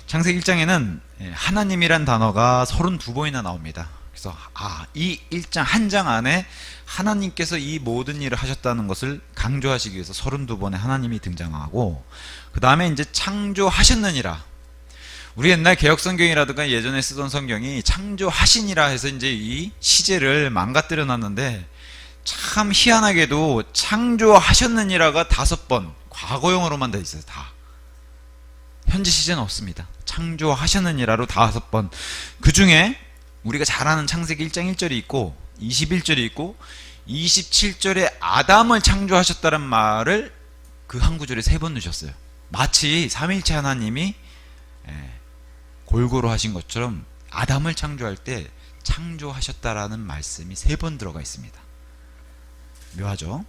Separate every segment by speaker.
Speaker 1: 창세기 1장에는 하나님이란 단어가 32번이나 나옵니다. 그래서 이 1장 한 장 안에 하나님께서 이 모든 일을 하셨다는 것을 강조하시기 위해서 32번의 하나님이 등장하고, 그 다음에 이제 창조하셨느니라. 우리 옛날 개혁성경이라든가 예전에 쓰던 성경이 창조하시니라 해서 이제 이 시제를 망가뜨려 놨는데, 참 희한하게도 창조하셨느니라가 5번 과거형으로만 돼 있어요. 다 현재 시제는 없습니다. 창조하셨느니라로 5번. 그 중에 우리가 잘 아는 창세기 1장 1절이 있고 21절이 있고 27절에 아담을 창조하셨다는 말을 그 한 구절에 3번 넣으셨어요. 마치 삼위일체 하나님이 골고루 하신 것처럼 아담을 창조할 때 창조하셨다라는 말씀이 3번 들어가 있습니다. 묘하죠?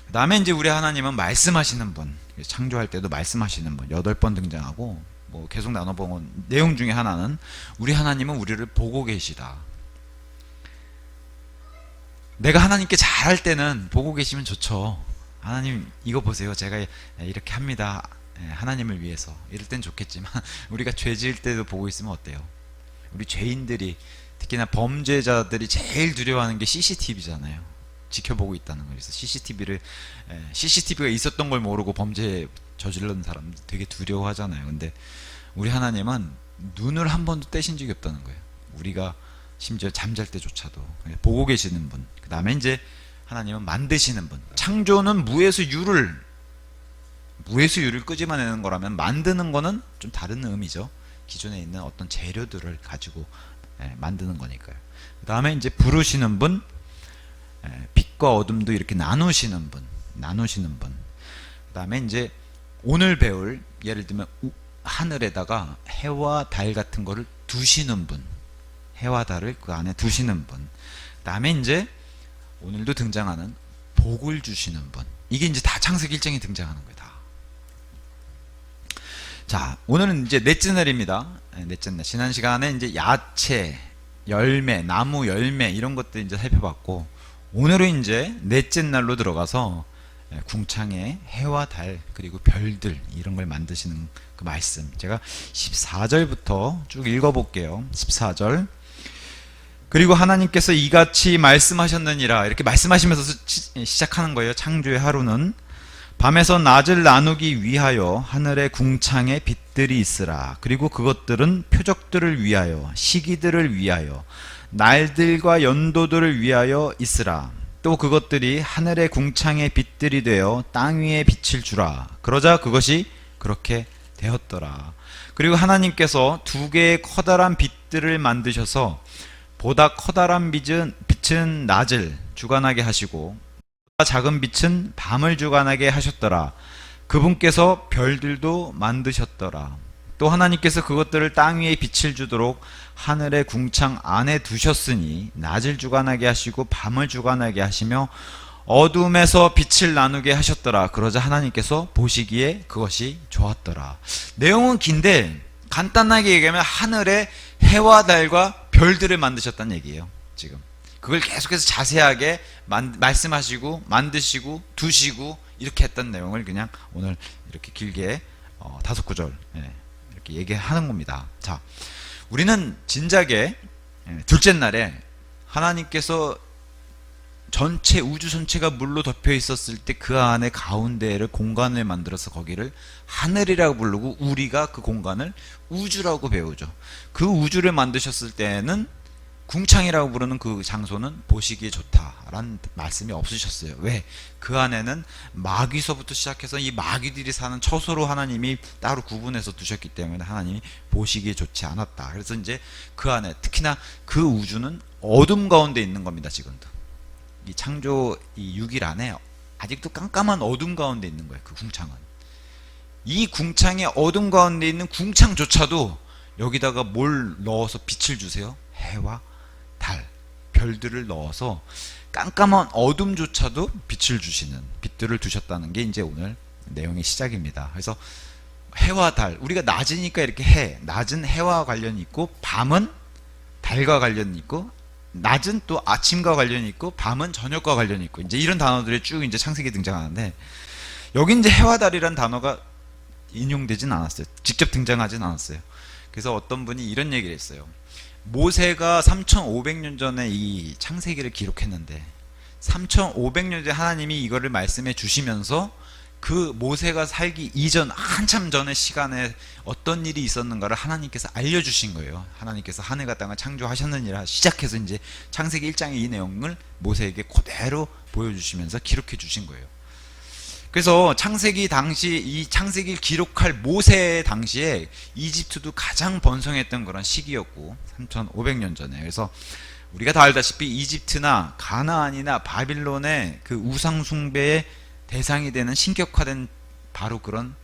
Speaker 1: 그 다음에 이제 우리 하나님은 말씀하시는 분, 창조할 때도 말씀하시는 분 8번 등장하고, 뭐 계속 나눠본 내용 중에 하나는 우리 하나님은 우리를 보고 계시다. 내가 하나님께 잘할 때는 보고 계시면 좋죠. 하나님 이거 보세요, 제가 이렇게 합니다, 하나님을 위해서. 이럴 땐 좋겠지만 우리가 죄 지을 때도 보고 있으면 어때요? 우리 죄인들이, 특히나 범죄자들이 제일 두려워하는 게 CCTV잖아요. 지켜보고 있다는 거예요. 그래서 CCTV가 있었던 걸 모르고 범죄 저지르는 사람들 되게 두려워하잖아요. 근데 우리 하나님은 눈을 한 번도 떼신 적이 없다는 거예요. 우리가 심지어 잠잘 때조차도 보고 계시는 분. 그 다음에 이제 하나님은 만드시는 분. 창조는 무에서 유를 끄집어내는 거라면, 만드는 거는 좀 다른 의미죠. 기존에 있는 어떤 재료들을 가지고 만드는 거니까요. 그 다음에 이제 부르시는 분, 빛과 어둠도 이렇게 나누시는 분. 그 다음에 이제 오늘 배울, 예를 들면 하늘에다가 해와 달 같은 거를 두시는 분, 해와 달을 그 안에 두시는 분. 그 다음에 이제 오늘도 등장하는 복을 주시는 분. 이게 이제 다 창세기 1장에 등장하는 거예요. 다. 자, 오늘은 이제 넷째 날입니다. 넷째 날. 지난 시간에 이제 야채, 열매, 나무 열매 이런 것들 이제 살펴봤고, 오늘은 이제 넷째 날로 들어가서 궁창에 해와 달 그리고 별들 이런 걸 만드시는 그 말씀, 제가 14절부터 쭉 읽어볼게요. 14절. 그리고 하나님께서 이같이 말씀하셨느니라. 이렇게 말씀하시면서 시작하는 거예요. 창조의 하루는 밤에서 낮을 나누기 위하여 하늘의 궁창에 빛들이 있으라. 그리고 그것들은 표적들을 위하여, 시기들을 위하여, 날들과 연도들을 위하여 있으라. 또 그것들이 하늘의 궁창에 빛들이 되어 땅 위에 빛을 주라. 그러자 그것이 그렇게 되었더라. 그리고 하나님께서 2개의 커다란 빛들을 만드셔서 보다 커다란 빛은 낮을 주관하게 하시고 보다 작은 빛은 밤을 주관하게 하셨더라. 그분께서 별들도 만드셨더라. 또 하나님께서 그것들을 땅 위에 빛을 주도록 하늘의 궁창 안에 두셨으니 낮을 주관하게 하시고 밤을 주관하게 하시며 어둠에서 빛을 나누게 하셨더라. 그러자 하나님께서 보시기에 그것이 좋았더라. 내용은 긴데 간단하게 얘기하면 하늘에 해와 달과 별들을 만드셨다는 얘기예요. 지금 그걸 계속해서 자세하게 말씀하시고 만드시고 두시고 이렇게 했던 내용을 그냥 오늘 이렇게 길게 5구절 이렇게 얘기하는 겁니다. 자, 우리는 진작에 둘째 날에 하나님께서 전체 우주 전체가 물로 덮여 있었을 때 그 안에 가운데를 공간을 만들어서 거기를 하늘이라고 부르고, 우리가 그 공간을 우주라고 배우죠. 그 우주를 만드셨을 때는 궁창이라고 부르는 그 장소는 보시기에 좋다라는 말씀이 없으셨어요. 왜? 그 안에는 마귀서부터 시작해서 이 마귀들이 사는 처소로 하나님이 따로 구분해서 두셨기 때문에 하나님이 보시기에 좋지 않았다. 그래서 이제 그 안에, 특히나 그 우주는 어둠 가운데 있는 겁니다. 지금도 이 창조 이 6일 안에 아직도 깜깜한 어둠 가운데 있는 거예요. 그 궁창은. 이 궁창의 어둠 가운데 있는 궁창조차도 여기다가 뭘 넣어서 빛을 주세요? 해와 달, 별들을 넣어서 깜깜한 어둠조차도 빛을 주시는, 빛들을 두셨다는 게 이제 오늘 내용의 시작입니다. 그래서 해와 달, 우리가 낮이니까 이렇게 낮은 해와 관련이 있고, 밤은 달과 관련이 있고, 낮은 또 아침과 관련이 있고, 밤은 저녁과 관련이 있고, 이제 이런 단어들이 쭉 이제 창세기에 등장하는데, 여기 이제 해와 달이라는 단어가 인용되진 않았어요. 직접 등장하진 않았어요. 그래서 어떤 분이 이런 얘기를 했어요. 모세가 3500년 전에 이 창세기를 기록했는데 3500년 전에 하나님이 이거를 말씀해 주시면서 그 모세가 살기 이전 한참 전의 시간에 어떤 일이 있었는가를 하나님께서 알려주신 거예요. 하나님께서 하늘과 땅을 창조하셨느니라 시작해서 이제 창세기 1장의 이 내용을 모세에게 그대로 보여주시면서 기록해 주신 거예요. 그래서 창세기 당시 이 창세기를 기록할 모세 당시에 이집트도 가장 번성했던 그런 시기였고 3500년 전에. 그래서 우리가 다 알다시피 이집트나 가나안이나 바빌론의 그 우상 숭배의 대상이 되는 신격화된 바로 그런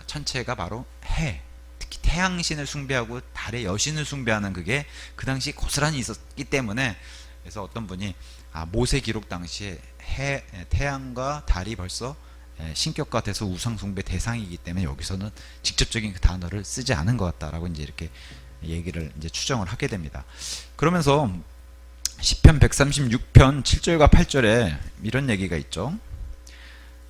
Speaker 1: 천체가 바로 해, 특히 태양신을 숭배하고 달의 여신을 숭배하는 그게 그 당시 고스란히 있었기 때문에, 그래서 어떤 분이 모세 기록 당시에 태양과 달이 벌써 신격화돼서 우상 숭배 대상이기 때문에 여기서는 직접적인 그 단어를 쓰지 않은 것 같다라고 이제 이렇게 얘기를 이제 추정을 하게 됩니다. 그러면서 시편 136편 7절과 8절에 이런 얘기가 있죠.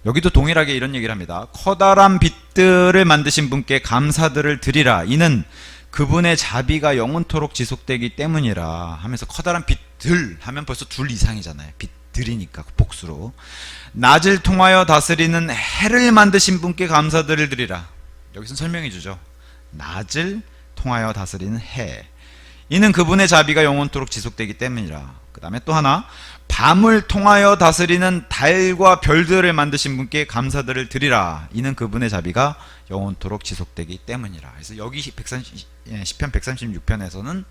Speaker 1: 여기도 동일하게 이런 얘기를 합니다. 커다란 빛들을 만드신 분께 감사들을 드리라. 이는 그분의 자비가 영원토록 지속되기 때문이라 하면서, 커다란 빛들 하면 벌써 둘 이상이잖아요. 빛들이니까 복수로. 낮을 통하여 다스리는 해를 만드신 분께 감사들을 드리라. 여기서 설명해 주죠. 낮을 통하여 다스리는 해. 이는 그분의 자비가 영원토록 지속되기 때문이라. 그 다음에 또 하나, 밤을 통하여 다스리는 달과 별들을 만드신 분께 감사들을 드리라. 이는 그분의 자비가 영원토록 지속되기 때문이라. 그래서 여기 시편 136편에서는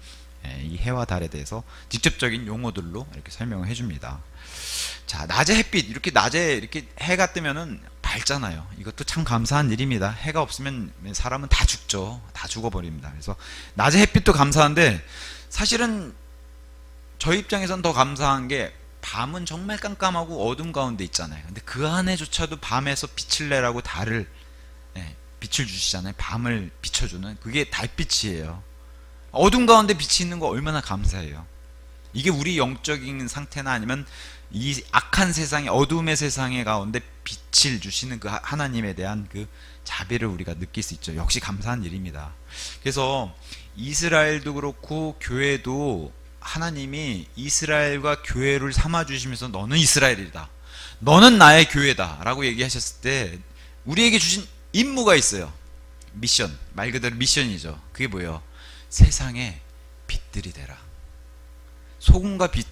Speaker 1: 이 해와 달에 대해서 직접적인 용어들로 이렇게 설명을 해줍니다. 자, 낮에 햇빛, 이렇게 낮에 이렇게 해가 뜨면은 밝잖아요. 이것도 참 감사한 일입니다. 해가 없으면 사람은 다 죽죠. 다 죽어버립니다. 그래서 낮에 햇빛도 감사한데, 사실은 저희 입장에서는 더 감사한 게, 밤은 정말 깜깜하고 어둠 가운데 있잖아요. 근데 그 안에조차도 밤에서 빛을 내라고 달을 빛을 주시잖아요. 밤을 비춰주는 그게 달빛이에요. 어둠 가운데 빛이 있는 거 얼마나 감사해요. 이게 우리 영적인 상태나 아니면 이 악한 세상에, 어둠의 세상에 가운데 빛을 주시는 그 하나님에 대한 그 자비를 우리가 느낄 수 있죠. 역시 감사한 일입니다. 그래서 이스라엘도 그렇고 교회도 하나님이 이스라엘과 교회를 삼아주시면서 너는 이스라엘이다, 너는 나의 교회다 라고 얘기하셨을 때 우리에게 주신 임무가 있어요. 미션, 말 그대로 미션이죠. 그게 뭐예요? 세상에 빛들이 되라. 소금과 빛,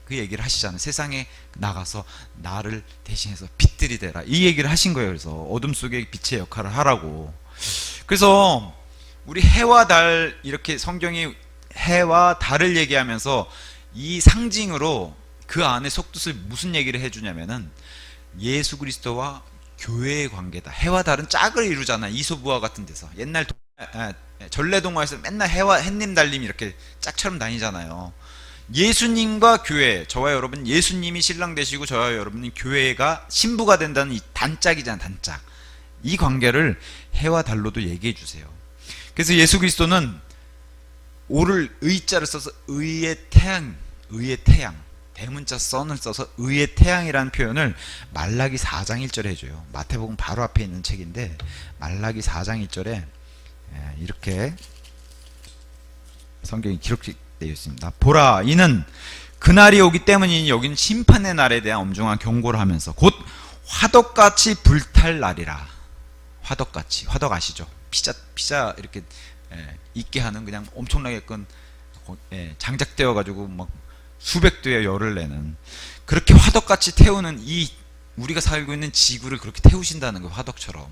Speaker 1: 그 얘기를 하시잖아요. 세상에 나가서 나를 대신해서 빛들이 되라, 이 얘기를 하신 거예요. 그래서 어둠 속에 빛의 역할을 하라고. 그래서 우리 해와 달, 이렇게 성경이 해와 달을 얘기하면서 이 상징으로 그 안에 속뜻을 무슨 얘기를 해주냐면은 예수 그리스도와 교회의 관계다. 해와 달은 짝을 이루잖아. 이소부화 같은 데서 옛날 전래동화에서 맨날 해와 햇님 달님 이렇게 짝처럼 다니잖아요. 예수님과 교회, 저와 여러분, 예수님이 신랑 되시고 저와 여러분이 교회가 신부가 된다는 이 단짝이잖아. 단짝. 이 관계를 해와 달로도 얘기해 주세요. 그래서 예수 그리스도는 오를 의자를 써서 의의 태양, 의의 태양, 대문자 선을 써서 의의 태양이라는 표현을 말라기 4장 1절에 해줘요. 마태복음 바로 앞에 있는 책인데 말라기 4장 1절에 이렇게 성경이 기록되어 있습니다. 보라, 이는 그날이 오기 때문이니, 여기는 심판의 날에 대한 엄중한 경고를 하면서 곧 화덕같이 불탈 날이라. 화덕같이, 화덕 아시죠? 피자 이렇게 있게 하는, 그냥 엄청나게 끈 장작되어 가지고 막 수백 도의 열을 내는, 그렇게 화덕같이 태우는 이 우리가 살고 있는 지구를 그렇게 태우신다는 거예요. 화덕처럼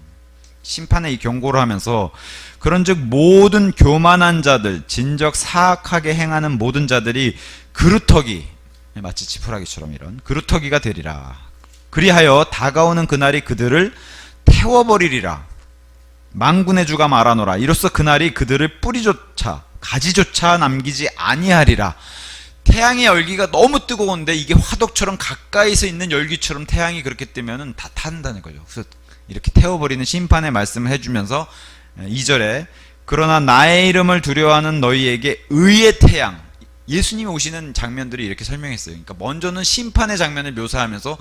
Speaker 1: 심판의 이 경고를 하면서, 그런즉 모든 교만한 자들, 진적 사악하게 행하는 모든 자들이 그루터기, 마치 지푸라기처럼 이런 그루터기가 되리라. 그리하여 다가오는 그날이 그들을 태워버리리라. 만군의 주가 말하노라. 이로써 그날이 그들을 뿌리조차 가지조차 남기지 아니하리라. 태양의 열기가 너무 뜨거운데 이게 화덕처럼 가까이서 있는 열기처럼 태양이 그렇게 뜨면은 다 탄다는 거죠. 그래서 이렇게 태워버리는 심판의 말씀을 해주면서 2절에 그러나 나의 이름을 두려워하는 너희에게 의의 태양, 예수님이 오시는 장면들이 이렇게 설명했어요. 그러니까 먼저는 심판의 장면을 묘사하면서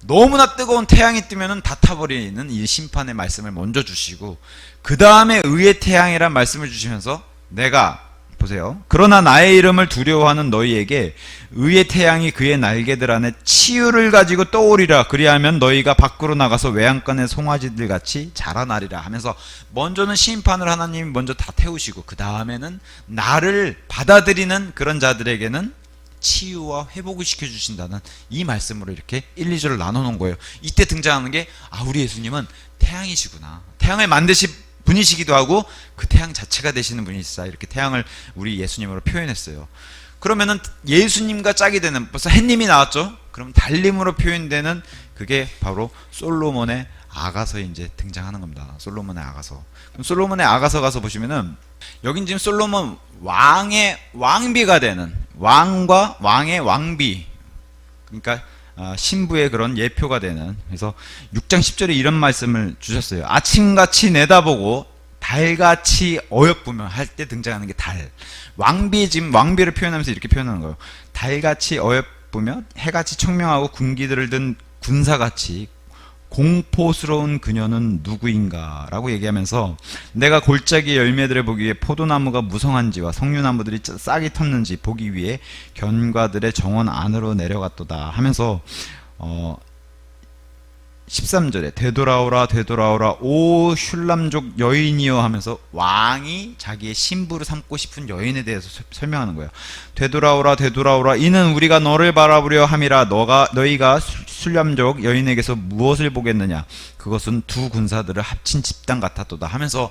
Speaker 1: 너무나 뜨거운 태양이 뜨면은 다 타버리는 이 심판의 말씀을 먼저 주시고, 그 다음에 의의 태양이란 말씀을 주시면서, 내가 보세요. 그러나 나의 이름을 두려워하는 너희에게 의의 태양이 그의 날개들 안에 치유를 가지고 떠오리라. 그리하면 너희가 밖으로 나가서 외양간의 송아지들 같이 자라나리라 하면서, 먼저는 심판을 하나님이 먼저 다 태우시고, 그 다음에는 나를 받아들이는 그런 자들에게는 치유와 회복을 시켜주신다는 이 말씀으로 이렇게 1, 2절을 나눠놓은 거예요. 이때 등장하는 게, 우리 예수님은 태양이시구나. 태양을 만드신 분이시기도 하고 그 태양 자체가 되시는 분이시다. 이렇게 태양을 우리 예수님으로 표현했어요. 그러면은 예수님과 짝이 되는, 벌써 햇님이 나왔죠. 그럼 달림으로 표현되는 그게 바로 솔로몬의 아가서에 이제 등장하는 겁니다. 솔로몬의 아가서. 그럼 솔로몬의 아가서 가서 보시면은, 여긴 지금 솔로몬 왕의 왕비가 되는, 왕과 왕의 왕비, 그러니까 신부의 그런 예표가 되는, 그래서 6장 10절에 이런 말씀을 주셨어요. 아침같이 내다보고 달같이 어여쁘며 할 때 등장하는 게 달. 왕비, 지금 왕비를 표현하면서 이렇게 표현하는 거예요. 달같이 어여쁘며 해같이 청명하고 군기들을 든 군사같이 공포스러운 그녀는 누구인가 라고 얘기하면서, 내가 골짜기 열매들을 보기 위해 포도나무가 무성한지와 석류나무들이 싹이 텄는지 보기 위해 견과들의 정원 안으로 내려갔도다 하면서 13절에 되돌아오라 되돌아오라 오 슐람족 여인이여 하면서 왕이 자기의 신부를 삼고 싶은 여인에 대해서 설명하는 거예요. 되돌아오라 되돌아오라 이는 우리가 너를 바라보려 함이라. 너희가 슐람족 여인에게서 무엇을 보겠느냐. 그것은 두 군사들을 합친 집단 같았도다 하면서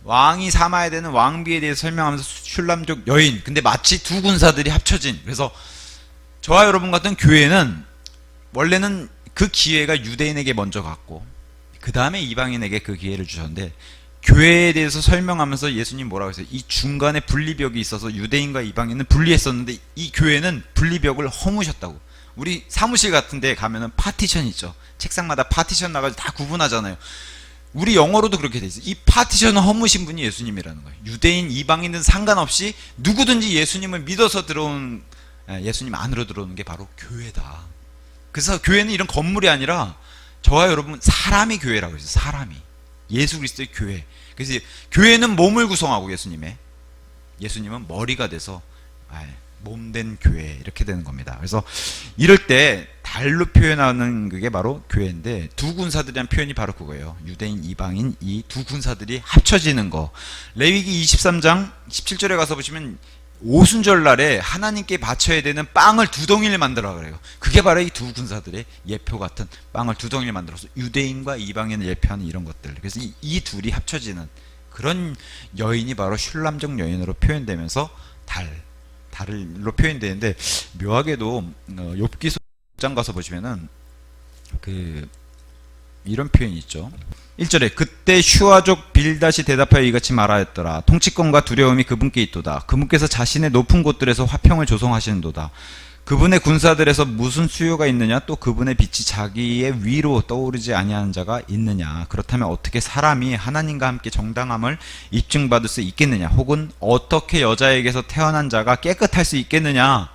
Speaker 1: 왕이 삼아야 되는 왕비에 대해서 설명하면서 슐람족 여인, 근데 마치 두 군사들이 합쳐진, 그래서 저와 여러분 같은 교회는 원래는 그 기회가 유대인에게 먼저 갔고 그 다음에 이방인에게 그 기회를 주셨는데, 교회에 대해서 설명하면서 예수님 뭐라고 했어요? 이 중간에 분리벽이 있어서 유대인과 이방인은 분리했었는데 이 교회는 분리벽을 허무셨다고. 우리 사무실 같은 데 가면은 파티션 있죠. 책상마다 파티션 나가지고 다 구분하잖아요. 우리 영어로도 그렇게 돼 있어요. 이 파티션을 허무신 분이 예수님이라는 거예요. 유대인, 이방인은 상관없이 누구든지 예수님을 믿어서 들어온, 예수님 안으로 들어오는 게 바로 교회다. 그래서 교회는 이런 건물이 아니라 저와 여러분 사람이 교회라고 했어요. 사람이. 예수 그리스도의 교회. 그래서 교회는 몸을 구성하고 예수님은 머리가 돼서 몸된 교회, 이렇게 되는 겁니다. 그래서 이럴 때 달로 표현하는 그게 바로 교회인데, 두 군사들이라는 표현이 바로 그거예요. 유대인, 이방인 이 두 군사들이 합쳐지는 거. 레위기 23장 17절에 가서 보시면 오순절 날에 하나님께 바쳐야 되는 빵을 두 덩이를 만들어 그래요. 그게 바로 이 두 군사들의 예표 같은 빵을 두 덩이를 만들어서 유대인과 이방인을 예표하는 이런 것들. 그래서 이 둘이 합쳐지는 그런 여인이 바로 슐람족 여인으로 표현되면서 달로 표현되는데, 묘하게도 욥기 5장 가서 보시면은 이런 표현이 있죠. 1절에 그때 슈아족 빌닷이 대답하여 이같이 말하였더라. 통치권과 두려움이 그분께 있도다. 그분께서 자신의 높은 곳들에서 화평을 조성하시는도다. 그분의 군사들에서 무슨 수요가 있느냐. 또 그분의 빛이 자기의 위로 떠오르지 아니하는 자가 있느냐. 그렇다면 어떻게 사람이 하나님과 함께 정당함을 입증받을 수 있겠느냐. 혹은 어떻게 여자에게서 태어난 자가 깨끗할 수 있겠느냐.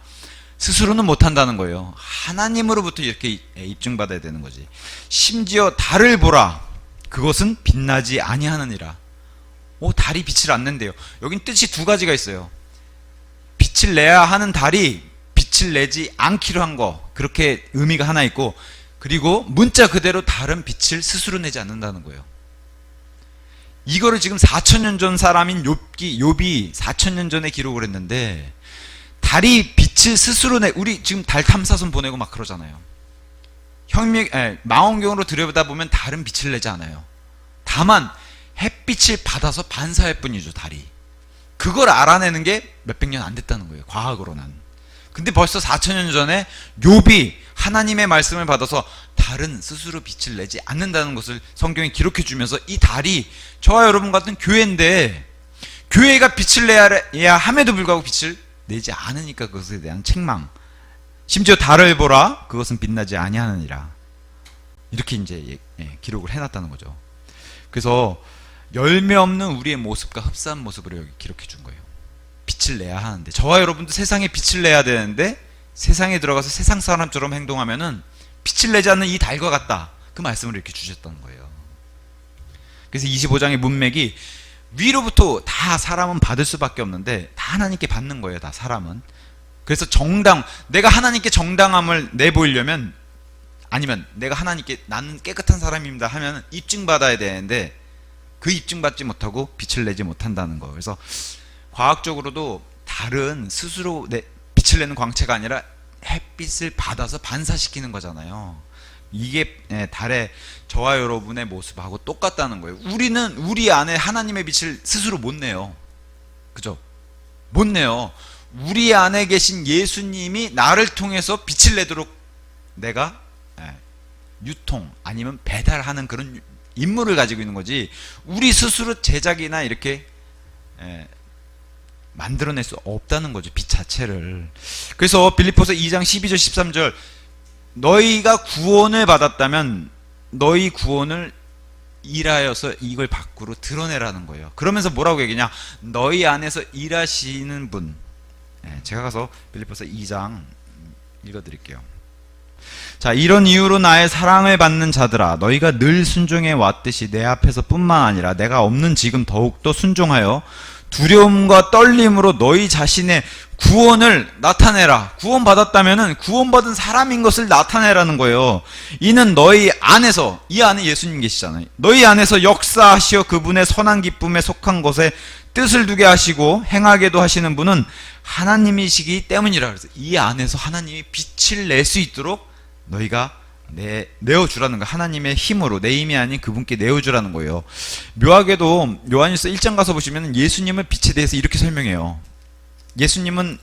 Speaker 1: 스스로는 못한다는 거예요. 하나님으로부터 이렇게 입증받아야 되는 거지. 심지어 달을 보라. 그것은 빛나지 아니하느니라. 달이 빛을 안 낸대요. 여긴 뜻이 두 가지가 있어요. 빛을 내야 하는 달이 빛을 내지 않기로 한 거, 그렇게 의미가 하나 있고, 그리고 문자 그대로 달은 빛을 스스로 내지 않는다는 거예요. 이거를 지금 4,000년 전 사람인 욥이 4,000년 전에 기록을 했는데, 달이 빛을 스스로 우리 지금 달 탐사선 보내고 막 그러잖아요. 망원경으로 들여다보면 달은 빛을 내지 않아요. 다만 햇빛을 받아서 반사할 뿐이죠, 달이. 그걸 알아내는 게 몇백 년 안 됐다는 거예요, 과학으로는. 근데 벌써 4,000년 전에 욥이 하나님의 말씀을 받아서 달은 스스로 빛을 내지 않는다는 것을 성경에 기록해 주면서, 이 달이 저와 여러분 같은 교회인데, 교회가 빛을 내야 함에도 불구하고 빛을 내지 않으니까 그것에 대한 책망. 심지어 달을 보라. 그것은 빛나지 아니하느니라. 이렇게 이제 기록을 해놨다는 거죠. 그래서 열매 없는 우리의 모습과 흡사한 모습으로 여기 기록해 준 거예요. 빛을 내야 하는데, 저와 여러분도 세상에 빛을 내야 되는데 세상에 들어가서 세상 사람처럼 행동하면은 빛을 내지 않는 이 달과 같다. 그 말씀을 이렇게 주셨다는 거예요. 그래서 25장의 문맥이 위로부터 다 사람은 받을 수밖에 없는데 다 하나님께 받는 거예요. 다 사람은. 그래서 내가 하나님께 정당함을 내보이려면, 아니면 내가 하나님께 나는 깨끗한 사람입니다 하면 입증받아야 되는데 그 입증받지 못하고 빛을 내지 못한다는 거. 그래서 과학적으로도 달은 스스로 빛을 내는 광체가 아니라 햇빛을 받아서 반사시키는 거잖아요. 이게 달의 저와 여러분의 모습하고 똑같다는 거예요. 우리는 우리 안에 하나님의 빛을 스스로 못 내요. 그죠? 못 내요. 우리 안에 계신 예수님이 나를 통해서 빛을 내도록 내가 유통 아니면 배달하는 그런 임무를 가지고 있는 거지, 우리 스스로 제작이나 이렇게 만들어낼 수 없다는 거죠. 빛 자체를. 그래서 빌립보서 2장 12절 13절, 너희가 구원을 받았다면 너희 구원을 일하여서 이걸 밖으로 드러내라는 거예요. 그러면서 뭐라고 얘기냐, 너희 안에서 일하시는 분. 제가 가서 빌립보서 2장 읽어드릴게요. 자, 이런 이유로 나의 사랑을 받는 자들아, 너희가 늘 순종해 왔듯이 내 앞에서 뿐만 아니라 내가 없는 지금 더욱더 순종하여 두려움과 떨림으로 너희 자신의 구원을 나타내라. 구원받았다면은 구원받은 사람인 것을 나타내라는 거예요. 이는 너희 안에서, 이 안에 예수님 계시잖아요. 너희 안에서 역사하시어 그분의 선한 기쁨에 속한 것에 뜻을 두게 하시고 행하게도 하시는 분은 하나님이시기 때문이라. 그래서 이 안에서 하나님이 빛을 낼 수 있도록 너희가 내어주라는 거예요. 하나님의 힘으로, 내 힘이 아닌 그분께 내어주라는 거예요. 묘하게도 요한일서 1장 가서 보시면 예수님의 빛에 대해서 이렇게 설명해요. 예수님은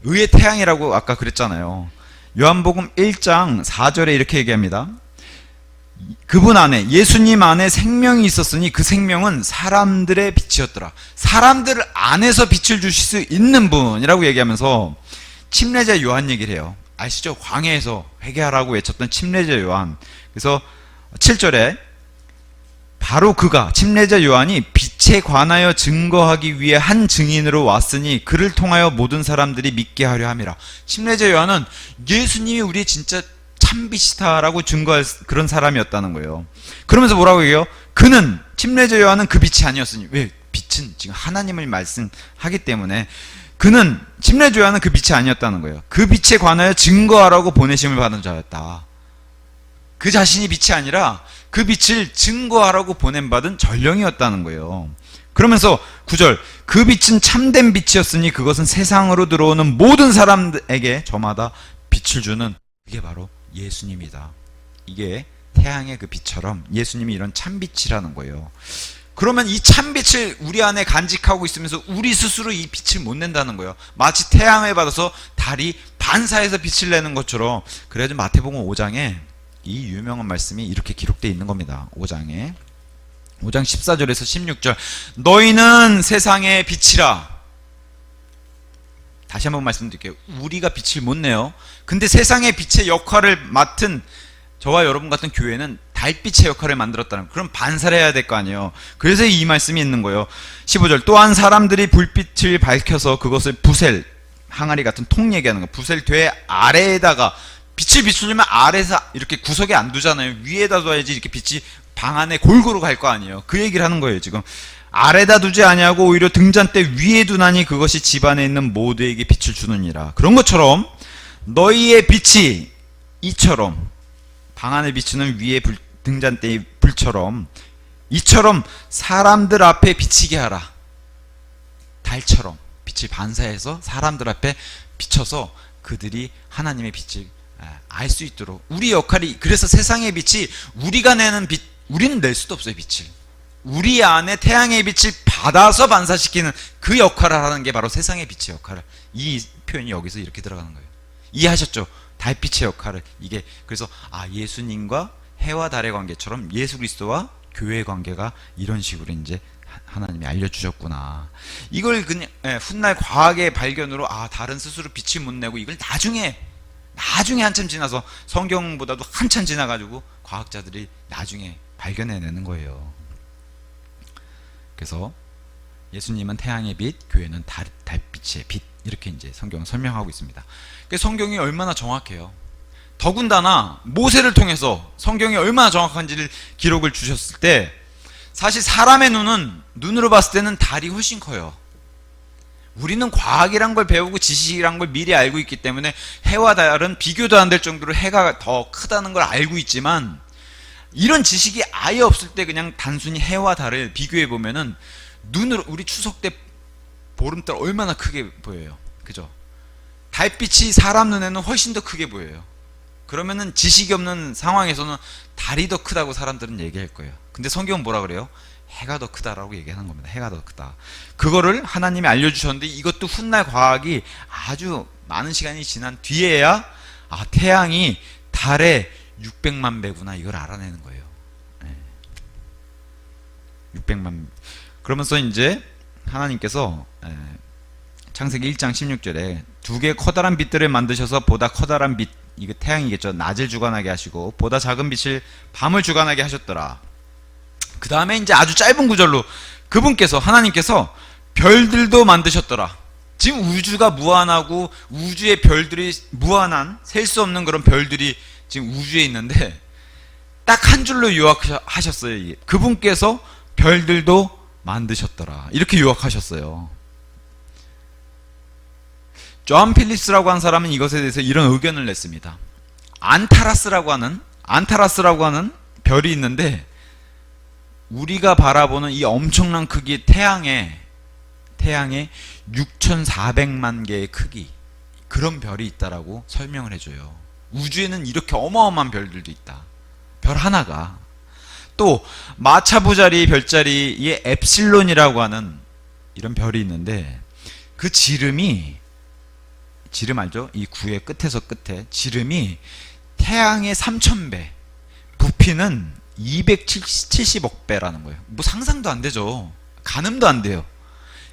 Speaker 1: 의의 태양이라고 아까 그랬잖아요. 요한복음 1장 4절에 이렇게 얘기합니다. 그분 안에, 예수님 안에 생명이 있었으니 그 생명은 사람들의 빛이었더라. 사람들 안에서 빛을 주실 수 있는 분이라고 얘기하면서 침례자 요한 얘기를 해요. 아시죠? 광야에서 회개하라고 외쳤던 침례자 요한. 그래서 7절에 바로 그가, 침례자 요한이 빛에 관하여 증거하기 위해 한 증인으로 왔으니 그를 통하여 모든 사람들이 믿게 하려 함이라. 침례자 요한은 예수님이 우리의 진짜 참빛이다라고 증거할 그런 사람이었다는 거예요. 그러면서 뭐라고 얘기해요? 그는, 침례자 요한은 그 빛이 아니었으니. 왜? 빛은 지금 하나님을 말씀하기 때문에 그는, 침례자 요한은 그 빛이 아니었다는 거예요. 그 빛에 관하여 증거하라고 보내심을 받은 자였다. 그 자신이 빛이 아니라 그 빛을 증거하라고 보냄받은 전령이었다는 거예요. 그러면서 9절, 그 빛은 참된 빛이었으니 그것은 세상으로 들어오는 모든 사람에게 저마다 빛을 주는, 그게 바로 예수님이다. 이게 태양의 그 빛처럼 예수님이 이런 참빛이라는 거예요. 그러면 이 참빛을 우리 안에 간직하고 있으면서 우리 스스로 이 빛을 못 낸다는 거예요. 마치 태양을 받아서 달이 반사해서 빛을 내는 것처럼. 그래가지고 마태복음 5장에 이 유명한 말씀이 이렇게 기록되어 있는 겁니다. 5장 14절에서 16절, 너희는 세상의 빛이라. 다시 한번 말씀드릴게요. 우리가 빛을 못 내요. 근데 세상의 빛의 역할을 맡은 저와 여러분 같은 교회는 달빛의 역할을 만들었다는, 그럼 반사를 해야 될 거 아니에요. 그래서 이 말씀이 있는 거예요. 15절, 또한 사람들이 불빛을 밝혀서 그것을 부셀, 항아리 같은 통 얘기하는 거, 부셀 되 아래에다가, 빛을 비추려면 아래에서 이렇게 구석에 안 두잖아요. 위에다 둬야지 이렇게 빛이 방 안에 골고루 갈 거 아니에요. 그 얘기를 하는 거예요. 지금 아래다 두지 아니하고 오히려 등잔대 위에 두나니 그것이 집안에 있는 모두에게 빛을 주느니라. 그런 것처럼 너희의 빛이 이처럼, 방 안에 비추는 위에 등잔대의 불처럼, 이처럼 사람들 앞에 비치게 하라. 달처럼 빛을 반사해서 사람들 앞에 비춰서 그들이 하나님의 빛을 알 수 있도록. 우리 역할이, 그래서 세상의 빛이 우리가 내는 빛, 우리는 낼 수도 없어요. 빛을 우리 안에 태양의 빛을 받아서 반사시키는 그 역할을 하는 게 바로 세상의 빛의 역할을. 이 표현이 여기서 이렇게 들어가는 거예요. 이해하셨죠? 달빛의 역할을. 이게 그래서 예수님과 해와 달의 관계처럼 예수 그리스도와 교회의 관계가 이런 식으로 이제 하나님이 알려주셨구나. 이걸 그냥 훗날 과학의 발견으로 달은 스스로 빛을 못 내고, 이걸 나중에 한참 지나서, 성경보다도 한참 지나가지고 과학자들이 나중에 발견해내는 거예요. 그래서 예수님은 태양의 빛, 교회는 달빛의 빛, 이렇게 이제 성경은 설명하고 있습니다. 성경이 얼마나 정확해요. 더군다나 모세를 통해서 성경이 얼마나 정확한지를 기록을 주셨을 때 사실 사람의 눈으로 봤을 때는 달이 훨씬 커요. 우리는 과학이란 걸 배우고 지식이란 걸 미리 알고 있기 때문에 해와 달은 비교도 안 될 정도로 해가 더 크다는 걸 알고 있지만, 이런 지식이 아예 없을 때 그냥 단순히 해와 달을 비교해 보면은 눈으로, 우리 추석 때 보름달 얼마나 크게 보여요. 그죠? 달빛이 사람 눈에는 훨씬 더 크게 보여요. 그러면은 지식이 없는 상황에서는 달이 더 크다고 사람들은 얘기할 거예요. 근데 성경은 뭐라 그래요? 해가 더 크다라고 얘기하는 겁니다. 해가 더 크다. 그거를 하나님이 알려주셨는데, 이것도 훗날 과학이 아주 많은 시간이 지난 뒤에야 태양이 달의 600만 배구나 이걸 알아내는 거예요. 600만. 그러면서 이제 하나님께서 창세기 1장 16절에 두 개의 커다란 빛들을 만드셔서 보다 커다란 빛, 이거 태양이겠죠, 낮을 주관하게 하시고 보다 작은 빛을 밤을 주관하게 하셨더라. 그 다음에 이제 아주 짧은 구절로 그분께서, 하나님께서 별들도 만드셨더라. 지금 우주가 무한하고 우주의 별들이 무한한, 셀 수 없는 그런 별들이 지금 우주에 있는데 딱 한 줄로 요약하셨어요. 그분께서 별들도 만드셨더라. 이렇게 요약하셨어요. 존 필립스라고 하는 사람은 이것에 대해서 이런 의견을 냈습니다. 안타라스라고 하는 별이 있는데, 우리가 바라보는 이 엄청난 크기의 태양의 6,400만 개의 크기, 그런 별이 있다라고 설명을 해줘요. 우주에는 이렇게 어마어마한 별들도 있다. 별 하나가. 또 마차부자리 별자리의 엡실론이라고 하는 이런 별이 있는데, 그 지름 알죠? 이 구의 끝에서 끝에 지름이 태양의 3,000배, 부피는 270억 배라는 거예요. 뭐 상상도 안 되죠. 가늠도 안 돼요.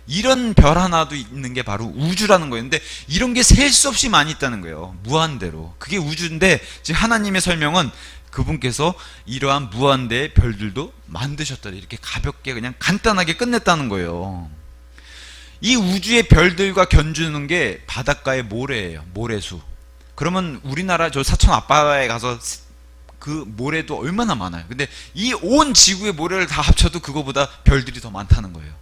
Speaker 1: 이런 별 하나도 있는 게 바로 우주라는 거예요. 근데 이런 게 셀 수 없이 많이 있다는 거예요. 무한대로. 그게 우주인데, 지금 하나님의 설명은 그분께서 이러한 무한대의 별들도 만드셨다, 이렇게 가볍게 그냥 간단하게 끝냈다는 거예요. 이 우주의 별들과 견주는 게 바닷가의 모래예요. 모래수. 그러면 우리나라 저 사천 앞바다에 가서 그 모래도 얼마나 많아요. 근데 이 온 지구의 모래를 다 합쳐도 그거보다 별들이 더 많다는 거예요.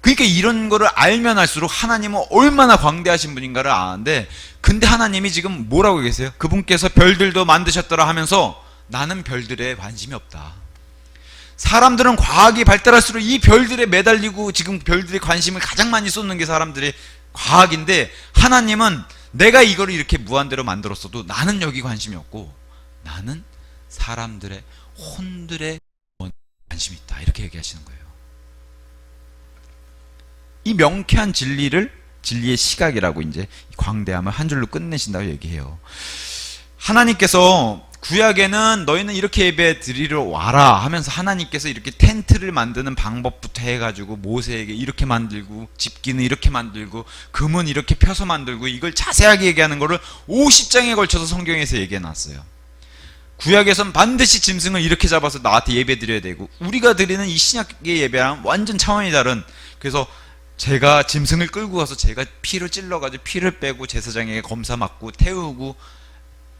Speaker 1: 그러니까 이런 거를 알면 알수록 하나님은 얼마나 광대하신 분인가를 아는데, 근데 하나님이 지금 뭐라고 계세요? 그분께서 별들도 만드셨더라 하면서 나는 별들에 관심이 없다. 사람들은 과학이 발달할수록 이 별들에 매달리고 지금 별들에 관심을 가장 많이 쏟는 게 사람들의 과학인데, 하나님은 내가 이거를 이렇게 무한대로 만들었어도 나는 여기 관심이 없고 나는 사람들의 혼들에 관심이 있다, 이렇게 얘기하시는 거예요. 이 명쾌한 진리의 시각이라고 이제 광대함을 한 줄로 끝내신다고 얘기해요. 하나님께서 구약에는 너희는 이렇게 예배 드리러 와라 하면서 하나님께서 이렇게 텐트를 만드는 방법부터 해가지고 모세에게 이렇게 만들고, 집기는 이렇게 만들고, 금은 이렇게 펴서 만들고, 이걸 자세하게 얘기하는 거를 50장에 걸쳐서 성경에서 얘기해 놨어요. 구약에선 반드시 짐승을 이렇게 잡아서 나한테 예배 드려야 되고, 우리가 드리는 이 신약의 예배랑 완전 차원이 다른, 그래서 제가 짐승을 끌고 가서 제가 피를 찔러가지고 피를 빼고 제사장에게 검사 맞고 태우고,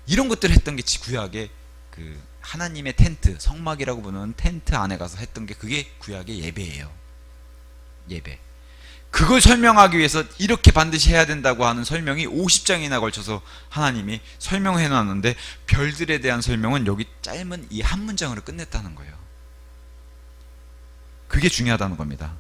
Speaker 1: 이런 것들을 했던 게 구약의 그 하나님의 텐트, 성막이라고 부르는 텐트 안에 가서 했던 게, 그게 구약의 예배예요. 예배. 그걸 설명하기 위해서 이렇게 반드시 해야 된다고 하는 설명이 50장이나 걸쳐서 하나님이 설명해 놨는데, 별들에 대한 설명은 여기 짧은 이 한 문장으로 끝냈다는 거예요. 그게 중요하다는 겁니다.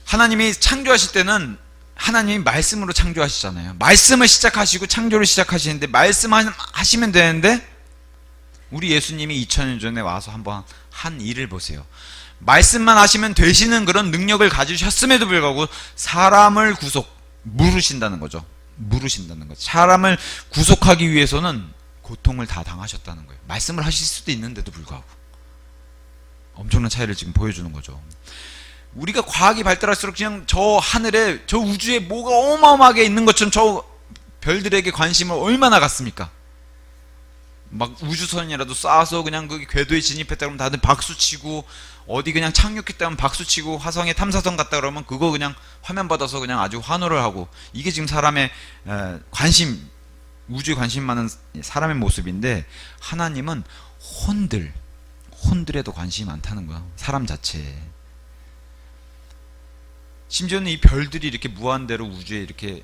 Speaker 1: 하나님이 창조하실 때는 하나님이 말씀으로 창조하시잖아요. 말씀을 시작하시고 창조를 시작하시는데, 말씀하시면 되는데, 우리 예수님이 2000년 전에 와서 한번 한 일을 보세요. 말씀만 하시면 되시는 그런 능력을 가지셨음에도 불구하고 사람을 물으신다는 거죠. 사람을 구속하기 위해서는 고통을 다 당하셨다는 거예요. 말씀을 하실 수도 있는데도 불구하고 엄청난 차이를 지금 보여주는 거죠. 우리가 과학이 발달할수록 그냥 저 하늘에, 저 우주에 뭐가 어마어마하게 있는 것처럼 저 별들에게 관심을 얼마나 갖습니까? 막 우주선이라도 쏴서 그냥 그 궤도에 진입했다 그러면 다들 박수치고, 어디 그냥 착륙했다 하면 박수치고, 화성에 탐사선 갔다 그러면 그거 그냥 화면 받아서 그냥 아주 환호를 하고, 이게 지금 사람의 관심, 우주에 관심 많은 사람의 모습인데 하나님은 혼들에도 관심이 많다는 거야. 사람 자체에. 심지어는 이 별들이 이렇게 무한대로 우주에 이렇게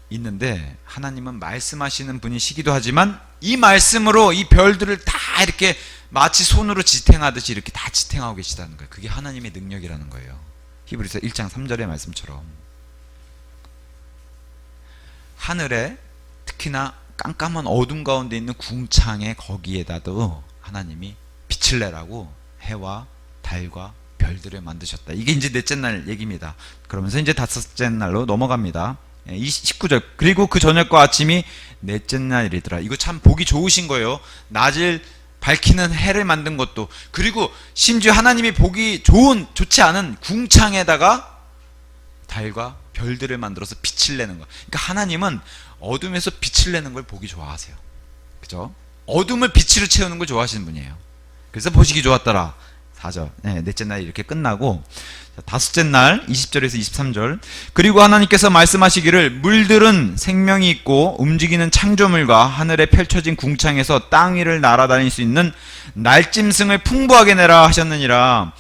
Speaker 1: 있는데 하나님은 말씀하시는 분이시기도 하지만 이 말씀으로 이 별들을 다 이렇게 마치 손으로 지탱하듯이 이렇게 다 지탱하고 계시다는 거예요. 그게 하나님의 능력이라는 거예요. 히브리서 1장 3절의 말씀처럼. 하늘에 특히나 깜깜한 어둠 가운데 있는 궁창의 거기에다도 하나님이 빛을 내라고 해와 달과 별들을 만드셨다. 이게 이제 넷째 날 얘기입니다. 그러면서 이제 다섯째 날로 넘어갑니다. 19절. 그리고 그 저녁과 아침이 넷째 날이더라. 이거 참 보기 좋으신 거예요. 낮을 밝히는 해를 만든 것도, 그리고 심지어 하나님이 보기 좋지 않은 궁창에다가 달과 별들을 만들어서 빛을 내는 거. 그러니까 하나님은 어둠에서 빛을 내는 걸 보기 좋아하세요. 그죠? 어둠을 빛으로 채우는 걸 좋아하시는 분이에요. 그래서 보시기 좋았더라. 4절. 네, 넷째 날이 이렇게 끝나고, 다섯째 날 20절에서 23절. 그리고 하나님께서 말씀하시기를 물들은 생명이 있고 움직이는 창조물과 하늘에 펼쳐진 궁창에서 땅 위를 날아다닐 수 있는 날짐승을 풍부하게 내라 하셨느니라.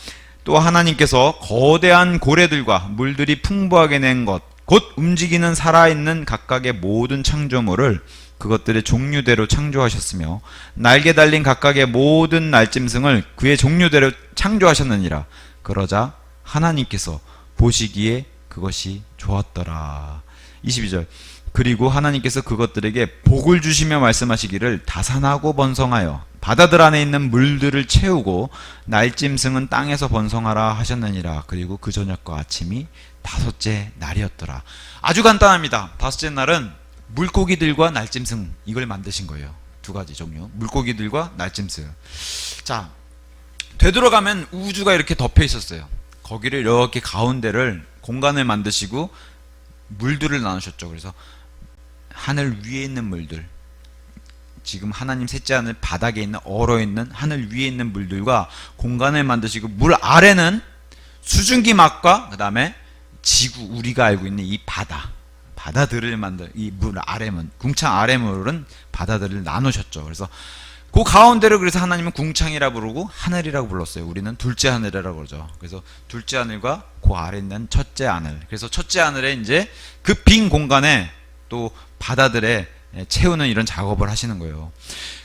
Speaker 1: 또 하나님께서 거대한 고래들과 물들이 풍부하게 낸 것 곧 움직이는 살아있는 각각의 모든 창조물을 그것들의 종류대로 창조하셨으며 날개 달린 각각의 모든 날짐승을 그의 종류대로 창조하셨느니라. 그러자 하나님께서 보시기에 그것이 좋았더라. 22절. 그리고 하나님께서 그것들에게 복을 주시며 말씀하시기를 다산하고 번성하여 바다들 안에 있는 물들을 채우고 날짐승은 땅에서 번성하라 하셨느니라. 그리고 그 저녁과 아침이 다섯째 날이었더라. 아주 간단합니다. 다섯째 날은 물고기들과 날짐승, 이걸 만드신 거예요. 두 가지 종류. 물고기들과 날짐승. 자, 되돌아가면 우주가 이렇게 덮여 있었어요. 거기를 이렇게 가운데를 공간을 만드시고 물들을 나누셨죠. 그래서 하늘 위에 있는 물들, 지금 하나님 셋째 하늘 바닥에 있는 얼어있는 하늘 위에 있는 물들과 공간을 만드시고, 물 아래는 수증기 막과 그 다음에 지구, 우리가 알고 있는 이 바다들을 만들, 이 물 아래문, 궁창 아래물은 바다들을 나누셨죠. 그래서 그 가운데를 그래서 하나님은 궁창이라 부르고 하늘이라고 불렀어요. 우리는 둘째 하늘이라고 그러죠. 그래서 둘째 하늘과 그 아래 있는 첫째 하늘. 그래서 첫째 하늘에 이제 그 빈 공간에 또 바다들에 채우는 이런 작업을 하시는 거예요.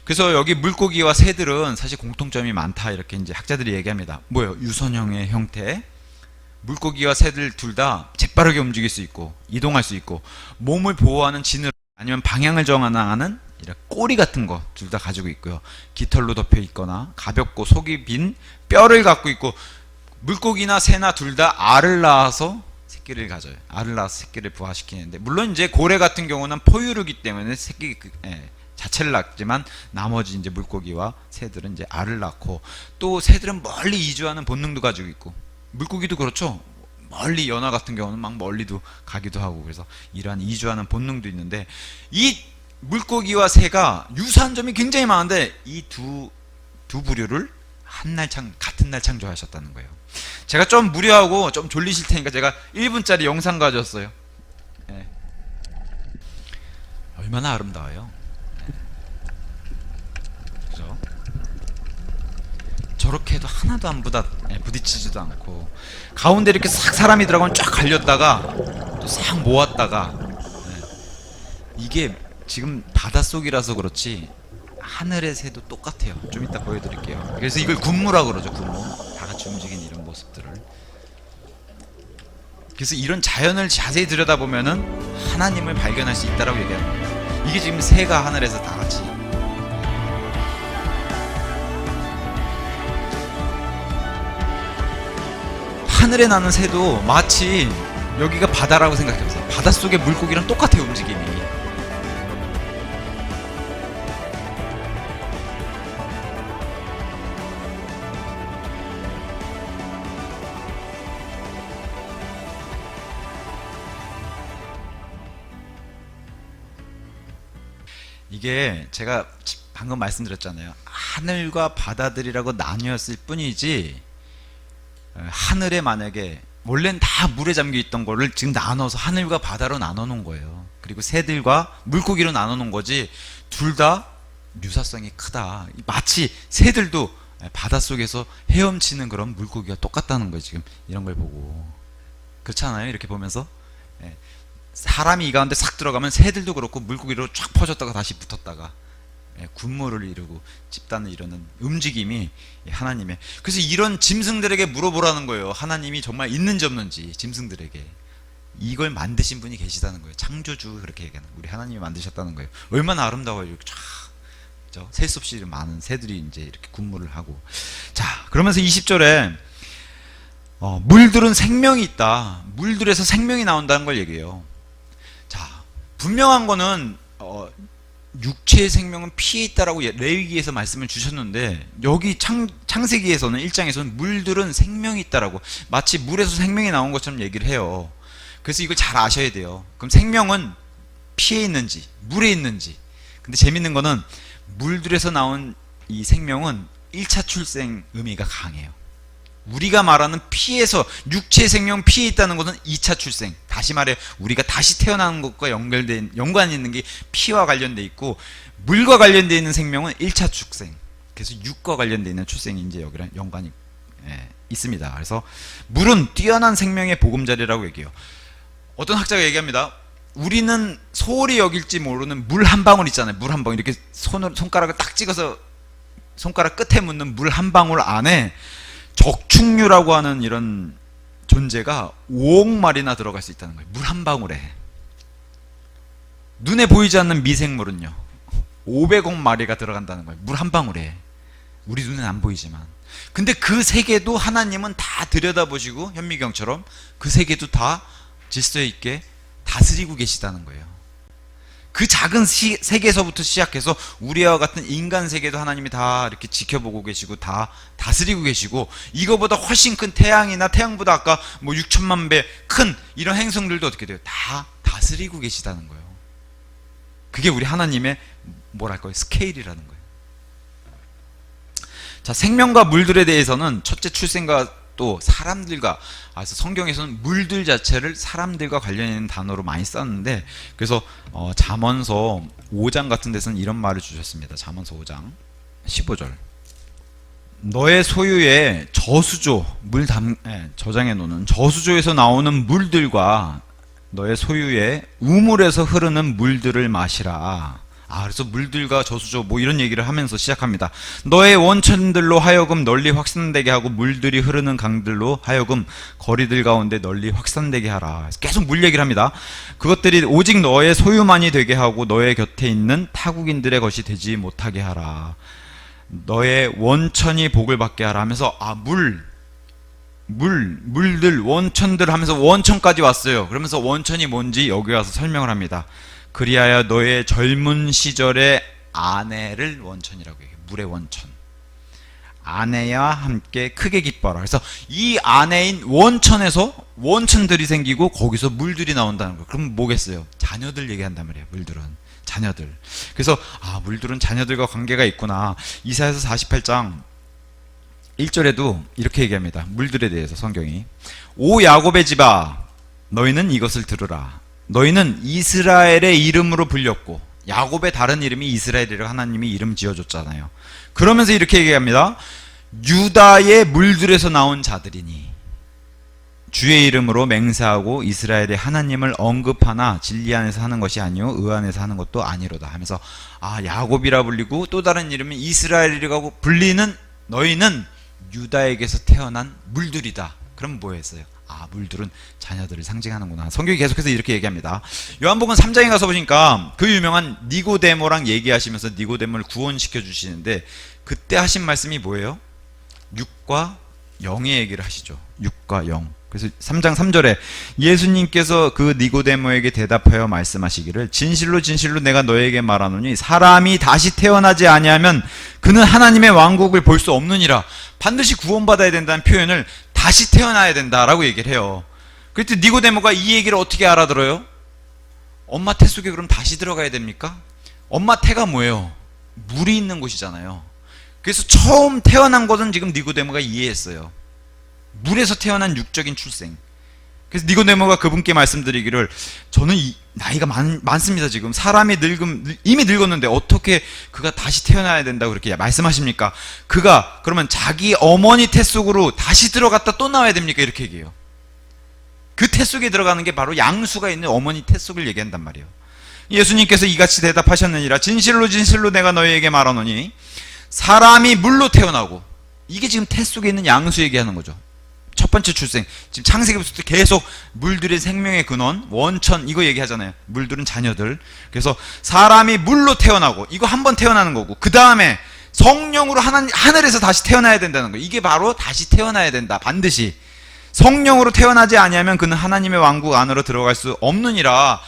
Speaker 1: 그래서 여기 물고기와 새들은 사실 공통점이 많다, 이렇게 이제 학자들이 얘기합니다. 뭐예요? 유선형의 형태. 물고기와 새들 둘 다 재빠르게 움직일 수 있고 이동할 수 있고 몸을 보호하는 지느러 아니면 방향을 정하는 이런 꼬리 같은 거 둘 다 가지고 있고요. 깃털로 덮여 있거나 가볍고 속이 빈 뼈를 갖고 있고, 물고기나 새나 둘 다 알을 낳아서 새끼를 가져요. 알을 낳아서 새끼를 부화시키는데, 물론 이제 고래 같은 경우는 포유류이기 때문에 새끼 자체를 낳지만 나머지 이제 물고기와 새들은 이제 알을 낳고, 또 새들은 멀리 이주하는 본능도 가지고 있고, 물고기도 그렇죠. 멀리 연어 같은 경우는 막 멀리도 가기도 하고, 그래서 이러한 이주하는 본능도 있는데, 이 물고기와 새가 유사한 점이 굉장히 많은데 이 두 부류를 같은 날 창조하셨다는 거예요. 제가 좀 무료하고 좀 졸리실 테니까 제가 1분짜리 영상 가져왔어요. 네. 얼마나 아름다워요. 그죠? 저렇게 해도 하나도 안 부딪히지도 않고, 가운데 이렇게 싹 사람이 들어가면 쫙 갈렸다가 또 싹 모았다가, 이게 지금 바닷속이라서 그렇지 하늘의 새도 똑같아요. 좀 이따 보여드릴게요. 그래서 이걸 군무라고 그러죠. 군무. 다 같이 움직이는 이런 모습들을. 그래서 이런 자연을 자세히 들여다보면은 하나님을 발견할 수 있다라고 얘기합니다. 이게 지금 새가 하늘에서 다 같이, 하늘에 나는 새도 마치 여기가 바다라고 생각해보세요. 바닷속의 물고기랑 똑같아요, 움직임이. 이게 제가 방금 말씀드렸잖아요. 하늘과 바다들이라고 나뉘었을 뿐이지, 하늘에 만약에 원래는 다 물에 잠겨 있던 거를 지금 나눠서 하늘과 바다로 나눠 놓은 거예요. 그리고 새들과 물고기로 나눠 놓은 거지, 둘 다 유사성이 크다. 마치 새들도 바닷속에서 헤엄치는 그런 물고기가 똑같다는 거예요. 지금 이런 걸 보고. 그렇지 않아요? 이렇게 보면서 사람이 이 가운데 싹 들어가면 새들도 그렇고 물고기로 쫙 퍼졌다가 다시 붙었다가 군무를 이루고 집단을 이루는 움직임이 하나님의. 그래서 이런 짐승들에게 물어보라는 거예요. 하나님이 정말 있는지 없는지. 짐승들에게 이걸 만드신 분이 계시다는 거예요. 창조주, 그렇게 얘기하는 거예요. 우리 하나님이 만드셨다는 거예요. 얼마나 아름다워요. 이렇게 쫙 셀 수 없이 많은 새들이 이제 이렇게 군무를 하고. 자, 그러면서 20절에 물들은 생명이 있다. 물들에서 생명이 나온다는 걸 얘기해요. 자, 분명한 거는 육체의 생명은 피에 있다라고 레위기에서 말씀을 주셨는데, 여기 창세기에서는 1장에서는 물들은 생명이 있다라고 마치 물에서 생명이 나온 것처럼 얘기를 해요. 그래서 이걸 잘 아셔야 돼요. 그럼 생명은 피에 있는지 물에 있는지. 근데 재밌는 거는 물들에서 나온 이 생명은 1차 출생 의미가 강해요. 우리가 말하는 피에서, 육체의 생명 피에 있다는 것은 2차 출생. 다시 말해 우리가 다시 태어나는 것과 연관이 있는 게 피와 관련돼 있고, 물과 관련돼 있는 생명은 1차 출생. 그래서 육과 관련돼 있는 출생이 이제 여기랑 연관이 있습니다. 그래서 물은 뛰어난 생명의 보금자리라고 얘기해요. 어떤 학자가 얘기합니다. 우리는 소홀히 여길지 모르는 물 한 방울 있잖아요. 물 한 방울, 이렇게 손가락을 딱 찍어서 손가락 끝에 묻는 물 한 방울 안에 적충류라고 하는 이런 존재가 5억 마리나 들어갈 수 있다는 거예요. 물 한 방울에. 눈에 보이지 않는 미생물은요 500억 마리가 들어간다는 거예요. 물 한 방울에. 우리 눈엔 안 보이지만. 근데 그 세계도 하나님은 다 들여다보시고, 현미경처럼 그 세계도 다 질서 있게 다스리고 계시다는 거예요. 그 작은 세계에서부터 시작해서 우리와 같은 인간 세계도 하나님이 다 이렇게 지켜보고 계시고 다 다스리고 계시고, 이거보다 훨씬 큰 태양이나 태양보다 아까 뭐 6천만 배 큰 이런 행성들도 어떻게 돼요? 다 다스리고 계시다는 거예요. 그게 우리 하나님의 뭐랄까요? 스케일이라는 거예요. 자, 생명과 물들에 대해서는 첫째 출생과 또 사람들과, 그래서 성경에서는 물들 자체를 사람들과 관련 있는 단어로 많이 썼는데, 그래서 잠언서 5장 같은 데서는 이런 말을 주셨습니다. 잠언서 5장 15절. 너의 소유의 저수조, 저장해 놓는 저수조에서 나오는 물들과 너의 소유의 우물에서 흐르는 물들을 마시라. 그래서 물들과 저수조 뭐 이런 얘기를 하면서 시작합니다. 너의 원천들로 하여금 널리 확산되게 하고 물들이 흐르는 강들로 하여금 거리들 가운데 널리 확산되게 하라. 계속 물 얘기를 합니다. 그것들이 오직 너의 소유만이 되게 하고 너의 곁에 있는 타국인들의 것이 되지 못하게 하라. 너의 원천이 복을 받게 하라 하면서, 물들, 원천들 하면서 원천까지 왔어요. 그러면서 원천이 뭔지 여기 와서 설명을 합니다. 그리하여 너의 젊은 시절의 아내를 원천이라고 얘기해요. 물의 원천. 아내와 함께 크게 기뻐라. 그래서 이 아내인 원천에서 원천들이 생기고 거기서 물들이 나온다는 거예요. 그럼 뭐겠어요? 자녀들 얘기한단 말이에요. 물들은 자녀들. 그래서 물들은 자녀들과 관계가 있구나. 이사야서 48장 1절에도 이렇게 얘기합니다. 물들에 대해서 성경이. 오 야곱의 집아, 너희는 이것을 들으라. 너희는 이스라엘의 이름으로 불렸고, 야곱의 다른 이름이 이스라엘이라고 하나님이 이름 지어줬잖아요. 그러면서 이렇게 얘기합니다. 유다의 물들에서 나온 자들이니 주의 이름으로 맹세하고 이스라엘의 하나님을 언급하나 진리 안에서 하는 것이 아니요 의 안에서 하는 것도 아니로다 하면서, 야곱이라 불리고 또 다른 이름이 이스라엘이라고 불리는 너희는 유다에게서 태어난 물들이다. 그럼 뭐였어요? 물들은 자녀들을 상징하는구나. 성경이 계속해서 이렇게 얘기합니다. 요한복음 3장에 가서 보니까 그 유명한 니고데모랑 얘기하시면서 니고데모를 구원시켜 주시는데, 그때 하신 말씀이 뭐예요? 6과 0의 얘기를 하시죠. 6과 0. 그래서 3장 3절에 예수님께서 그 니고데모에게 대답하여 말씀하시기를, 진실로 진실로 내가 너에게 말하노니 사람이 다시 태어나지 아니하면 그는 하나님의 왕국을 볼 수 없느니라. 반드시 구원받아야 된다는 표현을 다시 태어나야 된다라고 얘기를 해요. 그때 니고데모가 이 얘기를 어떻게 알아들어요? 엄마 태 속에 그럼 다시 들어가야 됩니까? 엄마 태가 뭐예요? 물이 있는 곳이잖아요. 그래서 처음 태어난 것은 지금 니고데모가 이해했어요. 물에서 태어난 육적인 출생. 그래서 니고데모가 그분께 말씀드리기를, 저는 나이가 많습니다. 지금 사람이 이미 늙었는데 어떻게 그가 다시 태어나야 된다고 그렇게 말씀하십니까? 그가 그러면 자기 어머니 태 속으로 다시 들어갔다 또 나와야 됩니까? 이렇게 얘기해요. 그 태 속에 들어가는 게 바로 양수가 있는 어머니 태 속을 얘기한단 말이에요. 예수님께서 이같이 대답하셨느니라. 진실로 진실로 내가 너희에게 말하노니 사람이 물로 태어나고, 이게 지금 태 속에 있는 양수 얘기하는 거죠. 첫 번째 출생, 지금 창세기부터 계속 물들의 생명의 근원, 원천, 이거 얘기하잖아요. 물들은 자녀들. 그래서 사람이 물로 태어나고, 이거 한 번 태어나는 거고, 그 다음에 성령으로 하늘에서 다시 태어나야 된다는 거예요. 이게 바로 다시 태어나야 된다. 반드시 성령으로 태어나지 아니하면 그는 하나님의 왕국 안으로 들어갈 수 없느니라.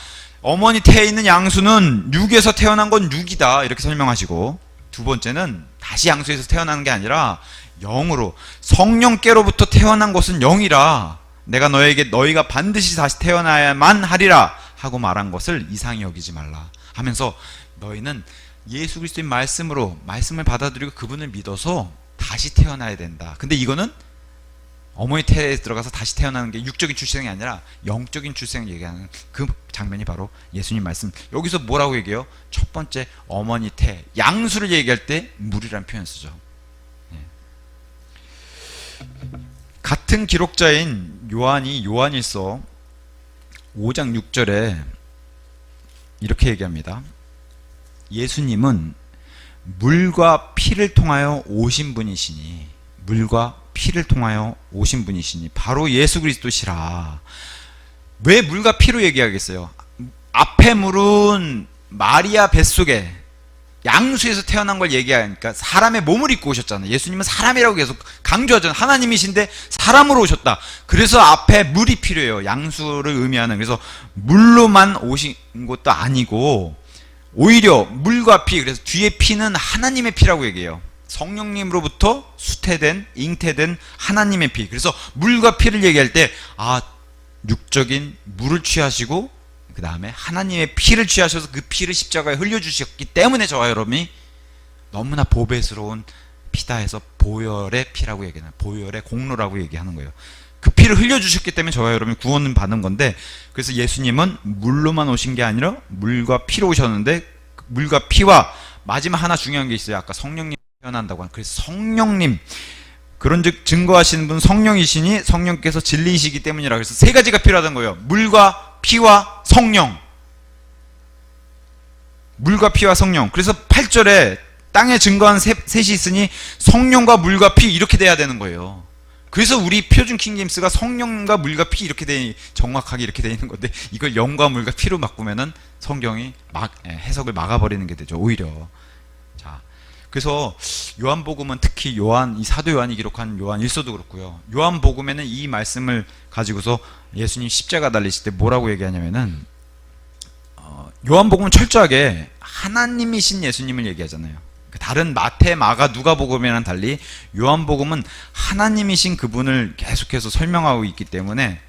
Speaker 1: 어머니 태에 있는 양수는 육에서 태어난 건 육이다, 이렇게 설명하시고, 두 번째는 다시 양수에서 태어나는 게 아니라 영으로, 성령께로부터 태어난 것은 영이라 내가 너희가 반드시 다시 태어나야만 하리라 하고 말한 것을 이상히 여기지 말라 하면서, 너희는 예수 그리스도의 말씀을 받아들이고 그분을 믿어서 다시 태어나야 된다. 근데 이거는 어머니 태에 들어가서 다시 태어나는 게 육적인 출생이 아니라 영적인 출생을 얘기하는 그 장면이 바로 예수님 말씀. 여기서 뭐라고 얘기해요? 첫 번째 어머니 태, 양수를 얘기할 때 물이라는 표현 쓰죠. 같은 기록자인 요한이 요한일서 5장 6절에 이렇게 얘기합니다. 예수님은 물과 피를 통하여 오신 분이시니, 물과 피를 통하여 오신 분이시니 바로 예수 그리스도시라. 왜 물과 피로 얘기하겠어요? 앞에 물은 마리아 뱃속에 양수에서 태어난 걸 얘기하니까 사람의 몸을 입고 오셨잖아요. 예수님은 사람이라고 계속 강조하잖아요. 하나님이신데 사람으로 오셨다. 그래서 앞에 물이 필요해요. 양수를 의미하는. 그래서 물로만 오신 것도 아니고 오히려 물과 피, 그래서 뒤에 피는 하나님의 피라고 얘기해요. 성령님으로부터 수태된, 잉태된 하나님의 피. 그래서 물과 피를 얘기할 때 육적인 물을 취하시고 그 다음에 하나님의 피를 취하셔서 그 피를 십자가에 흘려주셨기 때문에 저와 여러분이 너무나 보배스러운 피다 해서 보혈의 피라고 얘기하는, 보혈의 공로라고 얘기하는 거예요. 그 피를 흘려주셨기 때문에 저와 여러분이 구원을 받는 건데, 그래서 예수님은 물로만 오신 게 아니라 물과 피로 오셨는데, 물과 피와 마지막 하나 중요한 게 있어요. 아까 성령님 태어난다고 하는, 그래서 성령님, 그런즉 증거하시는 분 성령이시니 성령께서 진리이시기 때문이라. 그래서 세 가지가 필요하다는 거예요. 물과 피와 성령. 물과 피와 성령. 그래서 8절에 땅에 증거한 셋이 있으니 성령과 물과 피, 이렇게 돼야 되는 거예요. 그래서 우리 표준 킹제임스가 성령과 물과 피 이렇게 정확하게 이렇게 돼 있는 건데, 이걸 영과 물과 피로 바꾸면은 성경이 해석을 막아버리는 게 되죠, 오히려. 자, 그래서 요한복음은 특히 이 사도 요한이 기록한 요한 1서도 그렇고요. 요한복음에는 이 말씀을 가지고서 예수님 십자가 달리실 때 뭐라고 얘기하냐면은, 요한복음은 철저하게 하나님이신 예수님을 얘기하잖아요. 다른 마태, 마가, 누가복음이랑 달리 요한복음은 하나님이신 그분을 계속해서 설명하고 있기 때문에,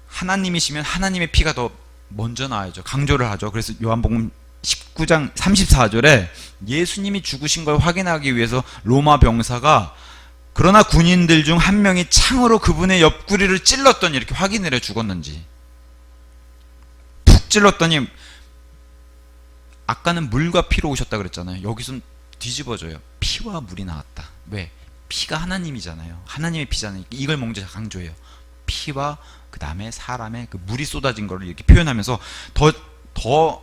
Speaker 1: 하나님이시면 하나님의 피가 더 먼저 나와야죠. 강조를 하죠. 그래서 요한복음 19장 34절에 예수님이 죽으신 걸 확인하기 위해서 로마 병사가, 그러나 군인들 중 한 명이 창으로 그분의 옆구리를 찔렀더니, 이렇게 확인을 해, 죽었는지. 푹 찔렀더니, 아까는 물과 피로 오셨다 그랬잖아요. 여기서는 뒤집어져요. 피와 물이 나왔다. 왜? 피가 하나님이잖아요. 하나님의 피잖아요. 이걸 먼저 강조해요. 피와 그 다음에 사람의 그 물이 쏟아진 거를 이렇게 표현하면서 더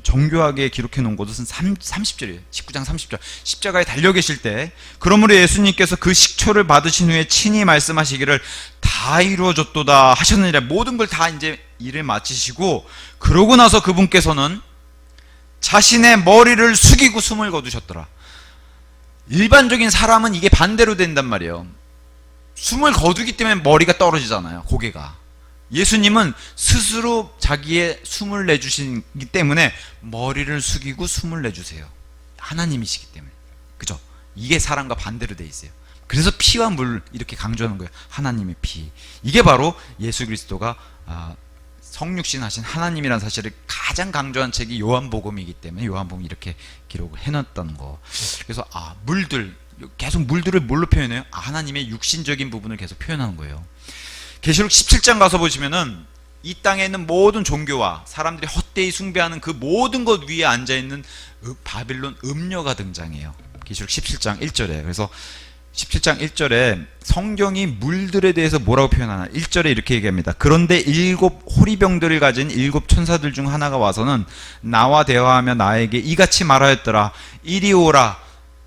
Speaker 1: 정교하게 기록해 놓은 것은 30절이에요. 19장 30절. 십자가에 달려 계실 때, 그러므로 예수님께서 그 식초를 받으신 후에 친히 말씀하시기를 다 이루어졌도다 하셨느니라. 모든 걸 다 이제 일을 마치시고, 그러고 나서 그분께서는 자신의 머리를 숙이고 숨을 거두셨더라. 일반적인 사람은 이게 반대로 된단 말이에요. 숨을 거두기 때문에 머리가 떨어지잖아요, 고개가. 예수님은 스스로 자기의 숨을 내주시기 때문에 머리를 숙이고 숨을 내주세요. 하나님이시기 때문에. 그죠? 이게 사람과 반대로 돼 있어요. 그래서 피와 물 이렇게 강조하는 거예요. 하나님의 피. 이게 바로 예수 그리스도가 성육신 하신 하나님이라는 사실을 가장 강조한 책이 요한복음이기 때문에 요한복음이 이렇게 기록을 해놨다는 거. 그래서 물들, 계속 물들을 뭘로 표현해요? 하나님의 육신적인 부분을 계속 표현하는 거예요. 계시록 17장 가서 보시면은 이 땅에 있는 모든 종교와 사람들이 헛되이 숭배하는 그 모든 것 위에 앉아있는 바빌론 음녀가 등장해요. 계시록 17장 1절에. 그래서 17장 1절에 성경이 물들에 대해서 뭐라고 표현하나? 1절에 이렇게 얘기합니다. 그런데 7 호리병들을 가진 7 천사들 중 하나가 와서는 나와 대화하며 나에게 이같이 말하였더라. 이리 오라.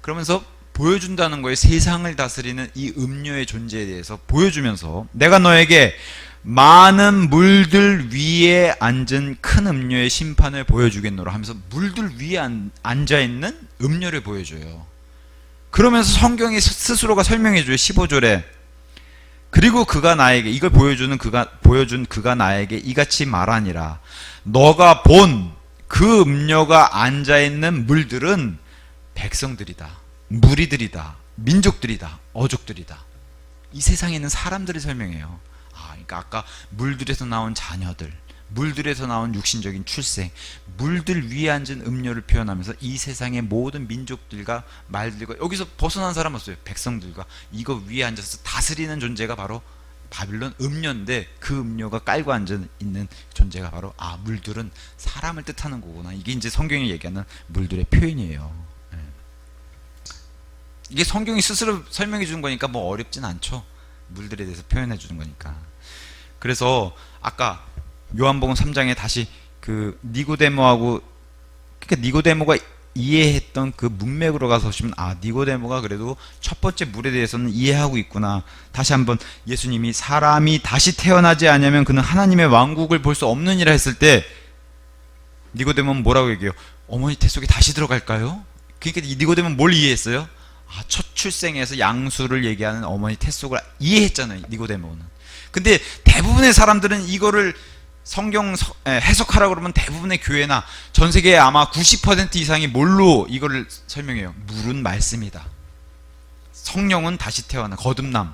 Speaker 1: 그러면서 보여준다는 거예요. 세상을 다스리는 이 음료의 존재에 대해서 보여주면서 내가 너에게 많은 물들 위에 앉은 큰 음료의 심판을 보여주겠노라 하면서 물들 위에 앉아있는 음료를 보여줘요. 그러면서 성경이 스스로가 설명해줘요. 15절에 그리고 그가 나에게 이걸 보여준 그가 나에게 이같이 말하니라. 너가 본 그 음료가 앉아있는 물들은 백성들이다, 무리들이다, 민족들이다, 어족들이다. 이 세상에 있는 사람들을 설명해요. 그러니까 아까 물들에서 나온 자녀들, 물들에서 나온 육신적인 출생, 물들 위에 앉은 음료를 표현하면서 이 세상의 모든 민족들과 말들과 여기서 벗어난 사람 없어요. 백성들과 이거 위에 앉아서 다스리는 존재가 바로 바빌론 음료인데 그 음료가 깔고 앉아 있는 존재가 바로 물들은 사람을 뜻하는 거구나. 이게 이제 성경이 얘기하는 물들의 표현이에요. 이게 성경이 스스로 설명해 주는 거니까 뭐 어렵진 않죠. 물들에 대해서 표현해 주는 거니까. 그래서 아까 요한복음 3장에 다시 그 니고데모하고 그러니까 니고데모가 이해했던 그 문맥으로 가서 보시면 니고데모가 그래도 첫 번째 물에 대해서는 이해하고 있구나. 다시 한번 예수님이 사람이 다시 태어나지 않으면 그는 하나님의 왕국을 볼 수 없느니라 했을 때 니고데모는 뭐라고 얘기해요? 어머니 태 속에 다시 들어갈까요? 그러니까 이 니고데모는 뭘 이해했어요? 첫 출생에서 양수를 얘기하는 어머니 태 속을 이해했잖아요. 니고데모는. 근데 대부분의 사람들은 이거를 성경 해석하라고 그러면 대부분의 교회나 전 세계에 아마 90% 이상이 뭘로 이거를 설명해요? 물은 말씀이다. 성령은 다시 태어나 거듭남.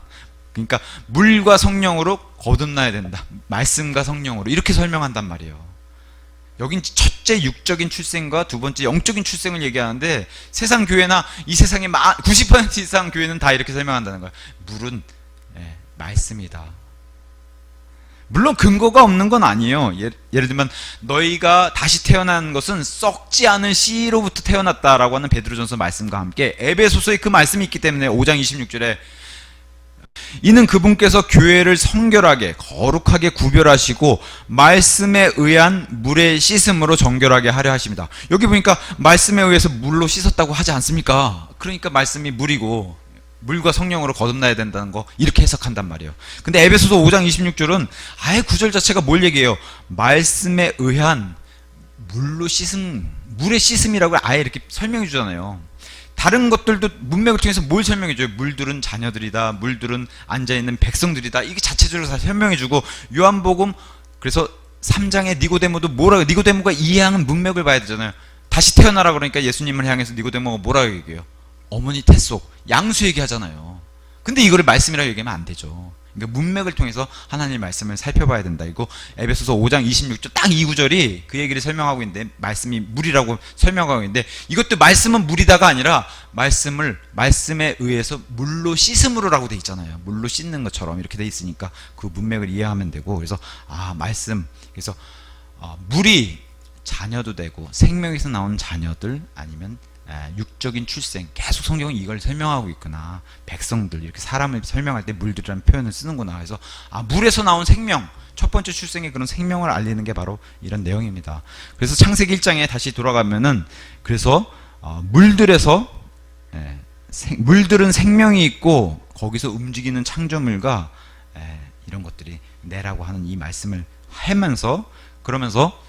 Speaker 1: 그러니까 물과 성령으로 거듭나야 된다. 말씀과 성령으로 이렇게 설명한단 말이에요. 여긴 첫째 육적인 출생과 두 번째 영적인 출생을 얘기하는데 세상 교회나 이 세상의 90% 이상 교회는 다 이렇게 설명한다는 거예요. 물은 말씀이다. 물론 근거가 없는 건 아니에요. 예를 들면 너희가 다시 태어난 것은 썩지 않은 씨로부터 태어났다라고 하는 베드로전서 말씀과 함께 에베소서에 그 말씀이 있기 때문에 5장 26절에 이는 그분께서 교회를 성결하게 거룩하게 구별하시고 말씀에 의한 물의 씻음으로 정결하게 하려 하십니다. 여기 보니까 말씀에 의해서 물로 씻었다고 하지 않습니까? 그러니까 말씀이 물이고 물과 성령으로 거듭나야 된다는 거 이렇게 해석한단 말이에요. 근데 에베소서 5장 26절은 아예 구절 자체가 뭘 얘기해요? 말씀에 의한 물로 씻음, 물의 씻음이라고 아예 이렇게 설명해 주잖아요. 다른 것들도 문맥을 통해서 뭘 설명해 줘요? 물들은 자녀들이다, 물들은 앉아있는 백성들이다. 이게 자체적으로 다 설명해 주고 요한복음 그래서 3장의 니고데모도 니고데모가 이해하는 문맥을 봐야 되잖아요. 다시 태어나라 그러니까 예수님을 향해서 니고데모가 뭐라고 얘기해요? 어머니 태 속 양수 얘기하잖아요. 근데 이거를 말씀이라고 얘기하면 안 되죠. 그러니까 문맥을 통해서 하나님의 말씀을 살펴봐야 된다. 이거 에베소서 5장 26절 딱 이 구절이 그 얘기를 설명하고 있는데 말씀이 물이라고 설명하고 있는데 이것도 말씀은 물이다가 아니라 말씀에 의해서 물로 씻음으로라고 돼 있잖아요. 물로 씻는 것처럼 이렇게 돼 있으니까 그 문맥을 이해하면 되고 그래서 말씀 그래서 물이 자녀도 되고 생명에서 나온 자녀들 아니면 육적인 출생 계속 성경은 이걸 설명하고 있구나. 백성들 이렇게 사람을 설명할 때 물들이라는 표현을 쓰는구나. 그래서 물에서 나온 생명 첫 번째 출생의 그런 생명을 알리는 게 바로 이런 내용입니다. 그래서 창세기 1장에 다시 돌아가면은 그래서 물들에서 물들은 생명이 있고 거기서 움직이는 창조물과 이런 것들이 내라고 하는 이 말씀을 하면서 그러면서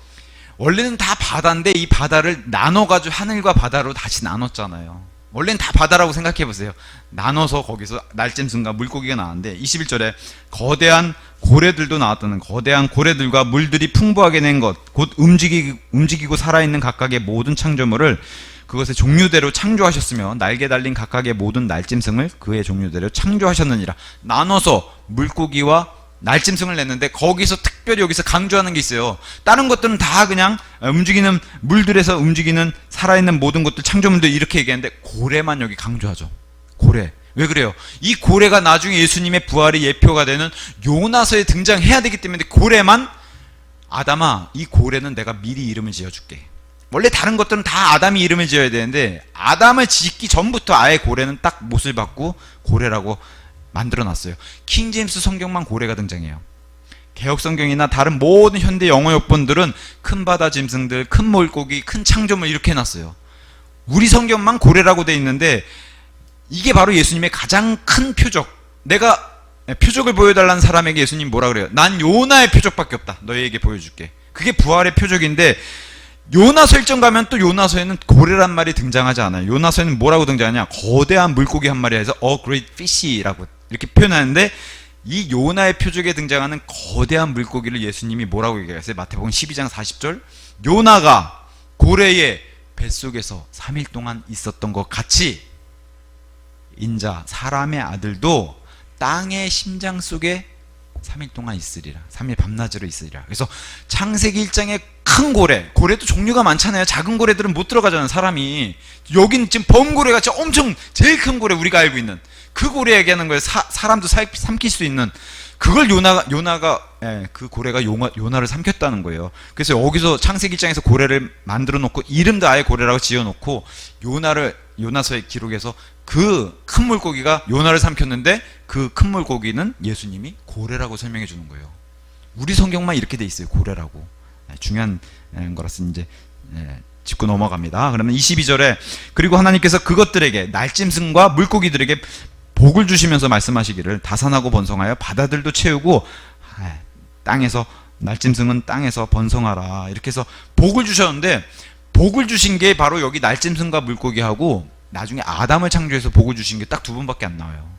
Speaker 1: 원래는 다 바다인데 이 바다를 나눠가지고 하늘과 바다로 다시 나눴잖아요. 원래는 다 바다라고 생각해 보세요. 나눠서 거기서 날짐승과 물고기가 나왔는데 21절에 거대한 고래들도 나왔다는 거대한 고래들과 물들이 풍부하게 낸 것 곧 움직이고 살아있는 각각의 모든 창조물을 그것의 종류대로 창조하셨으며 날개 달린 각각의 모든 날짐승을 그의 종류대로 창조하셨느니라. 나눠서 물고기와 날짐승을 냈는데 거기서 특별히 여기서 강조하는 게 있어요. 다른 것들은 다 그냥 움직이는 물들에서 움직이는 살아있는 모든 것들 창조물들 이렇게 얘기하는데 고래만 여기 강조하죠. 고래. 왜 그래요? 이 고래가 나중에 예수님의 부활의 예표가 되는 요나서에 등장해야 되기 때문에 고래만, 아담아, 이 고래는 내가 미리 이름을 지어줄게. 원래 다른 것들은 다 아담이 이름을 지어야 되는데 아담을 짓기 전부터 아예 고래는 딱 못을 받고 고래라고 만들어놨어요. 킹제임스 성경만 고래가 등장해요. 개혁 성경이나 다른 모든 현대 영어訳본들은 큰 바다 짐승들, 큰 물고기, 큰 창조물 이렇게 해놨어요. 우리 성경만 고래라고 돼 있는데 이게 바로 예수님의 가장 큰 표적. 내가 표적을 보여달라는 사람에게 예수님 뭐라 그래요? 난 요나의 표적밖에 없다. 너희에게 보여줄게. 그게 부활의 표적인데 요나서 1장 가면 또 요나서에는 고래란 말이 등장하지 않아요. 요나서에는 뭐라고 등장하냐? 거대한 물고기 한 마리에서 great fish라고 이렇게 표현하는데 이 요나의 표적에 등장하는 거대한 물고기를 예수님이 뭐라고 얘기했어요? 마태복음 12장 40절. 요나가 고래의 뱃속에서 3일 동안 있었던 것 같이 인자 사람의 아들도 땅의 심장 속에 3일 동안 있으리라. 3일 밤낮으로 있으리라. 그래서 창세기 1장에 큰 고래, 고래도 종류가 많잖아요. 작은 고래들은 못 들어가잖아요, 사람이. 여긴 지금 범고래가 진짜 엄청 제일 큰 고래, 우리가 알고 있는 그 고래 얘기하는 거예요. 사람도 삼킬 수 있는 그걸 요나가 그 고래가 요나를 삼켰다는 거예요. 그래서 여기서 창세기 1장에서 고래를 만들어 놓고 이름도 아예 고래라고 지어 놓고 요나서의 기록에서 그 큰 물고기가 요나를 삼켰는데 그 큰 물고기는 예수님이 고래라고 설명해 주는 거예요. 우리 성경만 이렇게 돼 있어요. 고래라고. 중요한 거라서 이제 짚고 넘어갑니다. 그러면 22절에 그리고 하나님께서 그것들에게 날짐승과 물고기들에게 복을 주시면서 말씀하시기를 다산하고 번성하여 바다들도 채우고 땅에서 날짐승은 땅에서 번성하라. 이렇게 해서 복을 주셨는데 복을 주신 게 바로 여기 날짐승과 물고기하고 나중에 아담을 창조해서 복을 주신 게 딱 두 번밖에 안 나와요.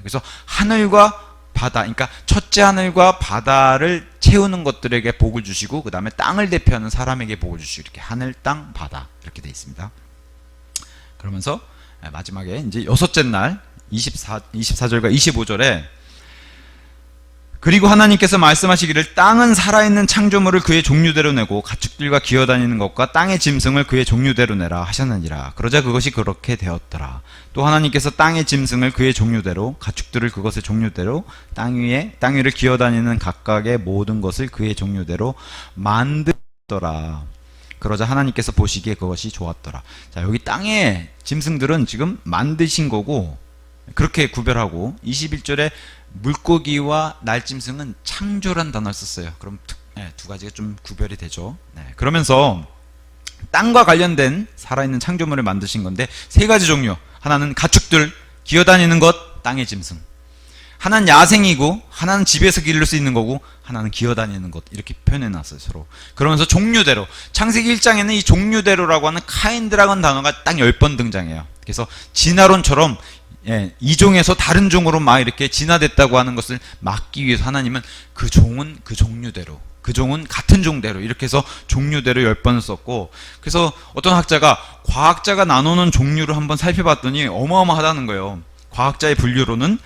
Speaker 1: 그래서 하늘과 바다, 그러니까 첫째 하늘과 바다를 채우는 것들에게 복을 주시고 그 다음에 땅을 대표하는 사람에게 복을 주시고 이렇게 하늘, 땅, 바다 이렇게 되어 있습니다. 그러면서 마지막에 이제 여섯째 날 24절과 25절에 그리고 하나님께서 말씀하시기를 땅은 살아있는 창조물을 그의 종류대로 내고 가축들과 기어다니는 것과 땅의 짐승을 그의 종류대로 내라 하셨느니라. 그러자 그것이 그렇게 되었더라. 또 하나님께서 땅의 짐승을 그의 종류대로 가축들을 그것의 종류대로 땅 위를 기어다니는 각각의 모든 것을 그의 종류대로 만들었더라. 그러자 하나님께서 보시기에 그것이 좋았더라. 자, 여기 땅의 짐승들은 지금 만드신 거고 그렇게 구별하고 21절에 물고기와 날짐승은 창조란 단어를 썼어요. 그럼 두 가지가 좀 구별이 되죠. 그러면서 땅과 관련된 살아있는 창조물을 만드신 건데 세 가지 종류. 하나는 가축들, 기어다니는 것, 땅의 짐승. 하나는 야생이고 하나는 집에서 기를 수 있는 거고 하나는 기어다니는 것. 이렇게 표현해놨어요, 서로. 그러면서 종류대로. 창세기 1장에는 이 종류대로라고 하는 카인드라는 단어가 딱 10번 등장해요. 그래서 진화론처럼 이종에서 다른 종으로 막 이렇게 진화됐다고 하는 것을 막기 위해서 하나님은 그 종은 그 종류대로, 그 종은 같은 종대로 이렇게 해서 종류대로 10번을 썼고, 그래서 어떤 학자가 과학자가 나누는 종류를 한번 살펴봤더니 어마어마하다는 거예요. 과학자의 분류로는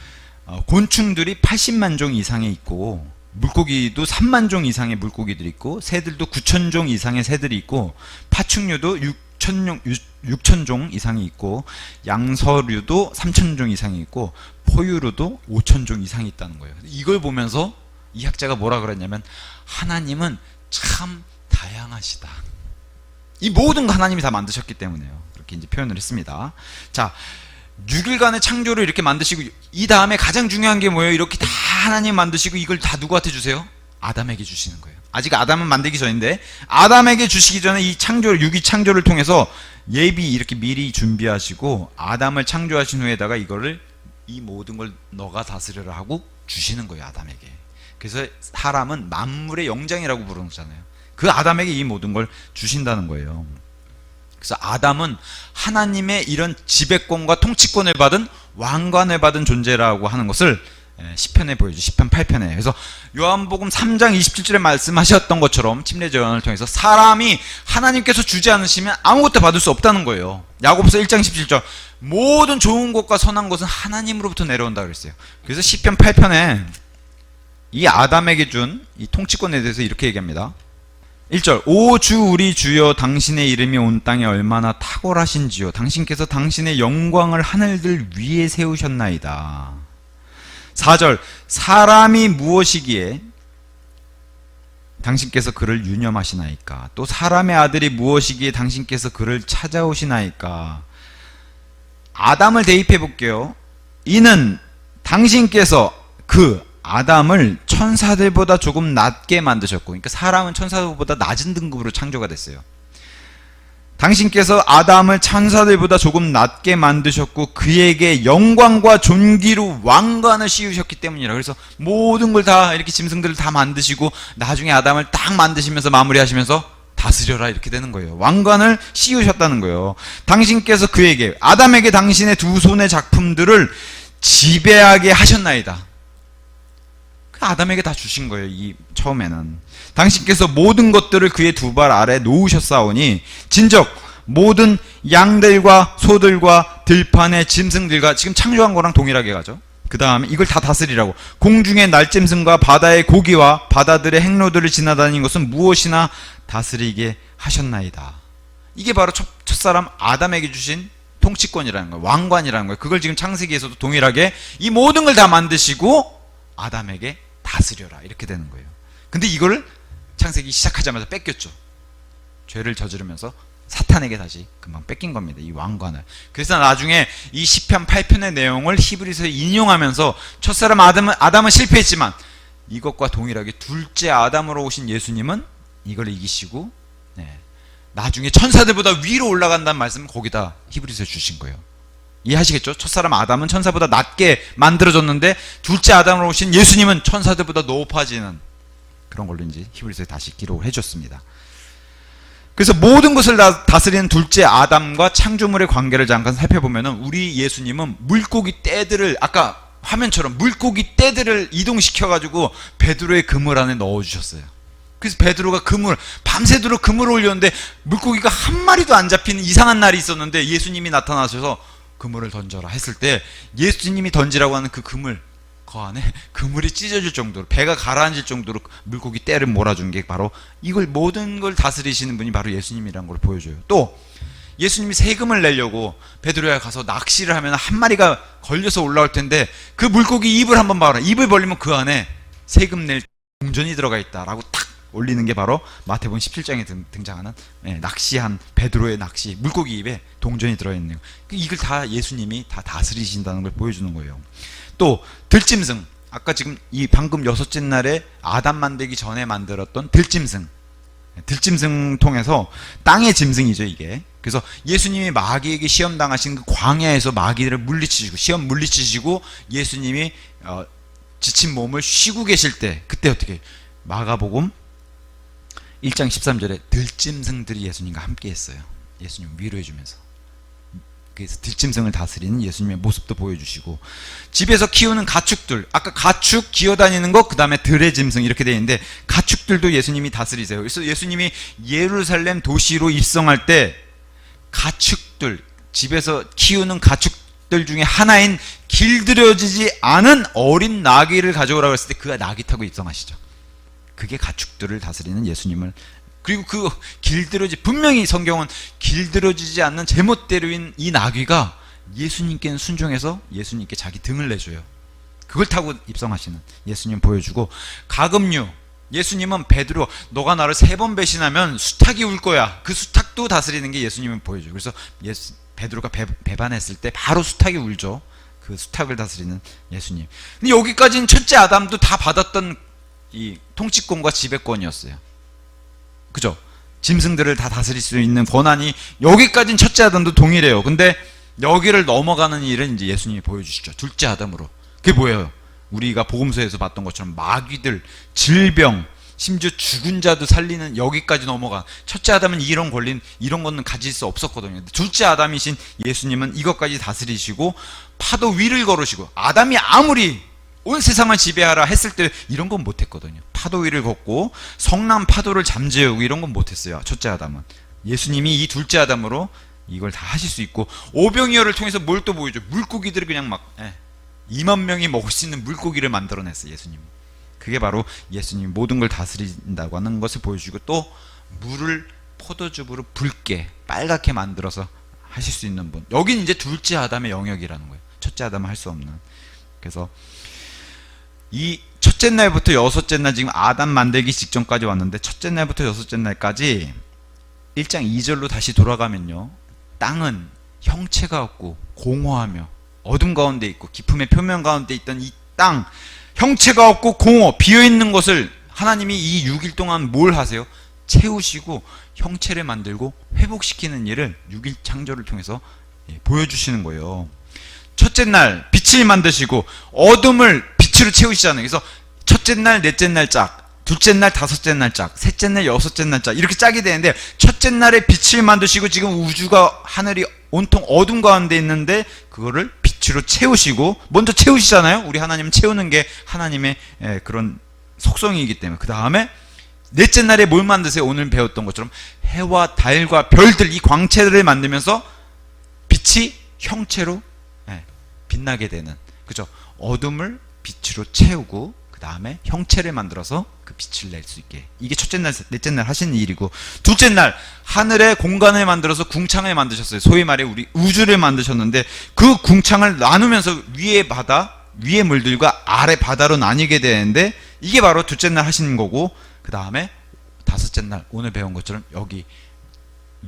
Speaker 1: 곤충들이 80만 종 이상이 있고 물고기도 3만 종 이상의 물고기들이 있고 새들도 9천 종 이상의 새들이 있고 파충류도 6천 종 이상이 있고 양서류도 3천 종 이상이 있고 포유류도 5천 종 이상이 있다는 거예요. 이걸 보면서 이 학자가 뭐라 그랬냐면 하나님은 참 다양하시다. 이 모든 거 하나님이 다 만드셨기 때문에요. 그렇게 이제 표현을 했습니다. 자, 6일간의 창조를 이렇게 만드시고 이 다음에 가장 중요한 게 뭐예요? 이렇게 다 하나님 만드시고 이걸 다 누구한테 주세요? 아담에게 주시는 거예요. 아직 아담은 만들기 전인데 아담에게 주시기 전에 이 창조를 6위 창조를 통해서 예비 이렇게 미리 준비하시고 아담을 창조하신 후에다가 이거를 이 모든 걸 너가 다스려라 하고 주시는 거예요, 아담에게. 그래서 사람은 만물의 영장이라고 부르는 거잖아요. 그 아담에게 이 모든 걸 주신다는 거예요. 그래서 아담은 하나님의 이런 지배권과 통치권을 받은 왕관을 받은 존재라고 하는 것을 시편에 보여주죠. 시편 8편에. 그래서 요한복음 3장 27절에 말씀하셨던 것처럼 침례제원을 통해서 사람이 하나님께서 주지 않으시면 아무것도 받을 수 없다는 거예요. 야고보서 1장 17절 모든 좋은 것과 선한 것은 하나님으로부터 내려온다 그랬어요. 그래서 시편 8편에 이 아담에게 준 이 통치권에 대해서 이렇게 얘기합니다. 1절 오 주 우리 주여 당신의 이름이 온 땅에 얼마나 탁월하신지요 당신께서 당신의 영광을 하늘들 위에 세우셨나이다. 4절 사람이 무엇이기에 당신께서 그를 유념하시나이까 또 사람의 아들이 무엇이기에 당신께서 그를 찾아오시나이까. 아담을 대입해 볼게요. 이는 당신께서 그 아담을 천사들보다 조금 낮게 만드셨고, 그러니까 사람은 천사들보다 낮은 등급으로 창조가 됐어요. 당신께서 아담을 천사들보다 조금 낮게 만드셨고 그에게 영광과 존귀로 왕관을 씌우셨기 때문이라. 그래서 모든 걸 다 이렇게 짐승들을 다 만드시고 나중에 아담을 딱 만드시면서 마무리하시면서 다스려라 이렇게 되는 거예요. 왕관을 씌우셨다는 거예요. 당신께서 그에게 아담에게 당신의 두 손의 작품들을 지배하게 하셨나이다. 아담에게 다 주신 거예요. 이 처음에는 당신께서 모든 것들을 그의 두 발 아래 놓으셨사오니 진즉 모든 양들과 소들과 들판의 짐승들과 지금 창조한 거랑 동일하게 가죠. 그 다음에 이걸 다 다스리라고. 공중의 날짐승과 바다의 고기와 바다들의 행로들을 지나다니는 것은 무엇이나 다스리게 하셨나이다. 이게 바로 첫사람 아담에게 주신 통치권이라는 거예요. 왕관이라는 거예요. 그걸 지금 창세기에서도 동일하게 이 모든 걸 다 만드시고 아담에게 다스려라 이렇게 되는 거예요. 근데 이걸 창세기 시작하자마자 뺏겼죠. 죄를 저지르면서 사탄에게 다시 금방 뺏긴 겁니다. 이 왕관을. 그래서 나중에 이 시편 8편의 내용을 히브리서에 인용하면서 첫사람 아담은 실패했지만 이것과 동일하게 둘째 아담으로 오신 예수님은 이걸 이기시고 나중에 천사들보다 위로 올라간다는 말씀을 거기다 히브리서에 주신 거예요. 이해하시겠죠? 첫사람 아담은 천사보다 낮게 만들어졌는데 둘째 아담으로 오신 예수님은 천사들보다 높아지는 그런 걸로 이제 히브리서에 다시 기록을 해줬습니다. 그래서 모든 것을 다 다스리는 둘째 아담과 창조물의 관계를 잠깐 살펴보면은 우리 예수님은 물고기 떼들을 아까 화면처럼 물고기 떼들을 이동시켜가지고 베드로의 그물 안에 넣어주셨어요. 그래서 베드로가 밤새도록 그물을 올렸는데 물고기가 한 마리도 안 잡히는 이상한 날이 있었는데 예수님이 나타나셔서 그물을 던져라 했을 때 예수님이 던지라고 하는 그 그물 그 안에 그물이 찢어질 정도로 배가 가라앉을 정도로 물고기 떼를 몰아준 게 바로 이걸 모든 걸 다스리시는 분이 바로 예수님이라는 걸 보여줘요. 또 예수님이 세금을 내려고 베드로야 가서 낚시를 하면 한 마리가 걸려서 올라올 텐데 그 물고기 입을 한번 봐라. 입을 벌리면 그 안에 세금 낼 동전이 들어가 있다라고 탁 올리는 게 바로 마태복음 17장에 등장하는 낚시한 베드로의 낚시 물고기 입에 동전이 들어있네요. 이걸 다 예수님이 다 다스리신다는 걸 보여주는 거예요. 또 들짐승 아까 지금 이 방금 여섯째 날에 아담 만들기 전에 만들었던 들짐승 통해서 땅의 짐승이죠 이게. 그래서 예수님이 마귀에게 시험 당하신 그 광야에서 마귀를 물리치시고 예수님이 지친 몸을 쉬고 계실 때 그때 어떻게 마가복음 1장 13절에 들짐승들이 예수님과 함께 했어요. 예수님 위로해주면서. 그래서 들짐승을 다스리는 예수님의 모습도 보여주시고 집에서 키우는 가축들 아까 가축 기어다니는 거 그 다음에 들의 짐승 이렇게 되어 있는데 가축들도 예수님이 다스리세요. 그래서 예수님이 예루살렘 도시로 입성할 때 가축들 집에서 키우는 가축들 중에 하나인 길들여지지 않은 어린 나귀를 가져오라고 했을 때 그 나귀 타고 입성하시죠. 그게 가축들을 다스리는 예수님을. 그리고 그 분명히 성경은 길들여지지 않는 제멋대로인 이 나귀가 예수님께는 순종해서 예수님께 자기 등을 내줘요. 그걸 타고 입성하시는 예수님 보여주고 가금류 예수님은 베드로 너가 나를 3번 배신하면 수탉이 울 거야. 그 수탉도 다스리는 게 예수님은 보여줘요. 그래서 베드로가 배반했을 때 바로 수탉이 울죠. 그 수탉을 다스리는 예수님. 근데 여기까지는 첫째 아담도 다 받았던 이 통치권과 지배권이었어요. 그죠? 짐승들을 다 다스릴 수 있는 권한이 여기까지는 첫째 아담도 동일해요. 근데 여기를 넘어가는 일은 이제 예수님이 보여주시죠. 둘째 아담으로. 그게 뭐예요? 우리가 복음서에서 봤던 것처럼 마귀들, 질병, 심지어 죽은 자도 살리는 여기까지 넘어가. 첫째 아담은 이런 거는 가질 수 없었거든요. 둘째 아담이신 예수님은 이것까지 다스리시고 파도 위를 걸으시고 아담이 아무리 온 세상을 지배하라 했을 때 이런 건 못했거든요. 파도 위를 걷고 성난 파도를 잠재우고 이런 건 못했어요. 첫째 아담은. 예수님이 이 둘째 아담으로 이걸 다 하실 수 있고 오병이어를 통해서 뭘 또 보여줘. 물고기들을 그냥 막 2만 명이 먹을 수 있는 물고기를 만들어냈어요. 예수님. 그게 바로 예수님이 모든 걸 다스린다고 하는 것을 보여주고 또 물을 포도즙으로 붉게 빨갛게 만들어서 하실 수 있는 분. 여긴 이제 둘째 아담의 영역이라는 거예요. 첫째 아담은 할 수 없는. 그래서 이 첫째 날부터 여섯째 날, 지금 아담 만들기 직전까지 왔는데 첫째 날부터 여섯째 날까지 1장 2절로 다시 돌아가면요, 땅은 형체가 없고 공허하며 어둠 가운데 있고 기품의 표면 가운데 있던 이 땅, 형체가 없고 공허 비어있는 것을 하나님이 이 6일 동안 뭘 하세요? 채우시고 형체를 만들고 회복시키는 일을 6일 창조를 통해서 보여주시는 거예요. 첫째 날 빛을 만드시고 어둠을 빛으로 채우시잖아요. 그래서 첫째 날, 넷째 날 짝, 둘째 날, 다섯째 날 짝, 셋째 날, 여섯째 날 짝, 이렇게 짝이 되는데, 첫째 날에 빛을 만드시고 지금 우주가, 하늘이 온통 어둠 가운데 있는데 그거를 빛으로 채우시고, 먼저 채우시잖아요. 우리 하나님은 채우는 게 하나님의 그런 속성이기 때문에. 그 다음에 넷째 날에 뭘 만드세요? 오늘 배웠던 것처럼 해와 달과 별들, 이 광채를 만들면서 빛이 형체로 빛나게 되는, 그죠? 어둠을 빛으로 채우고 그 다음에 형체를 만들어서 그 빛을 낼 수 있게. 이게 첫째 날, 넷째 날 하신 일이고, 둘째 날 하늘의 공간을 만들어서 궁창을 만드셨어요. 소위 말해 우리 우주를 만드셨는데, 그 궁창을 나누면서 위에 바다, 위에 물들과 아래 바다로 나뉘게 되는데, 이게 바로 둘째 날 하신 거고, 그 다음에 다섯째 날 오늘 배운 것처럼 여기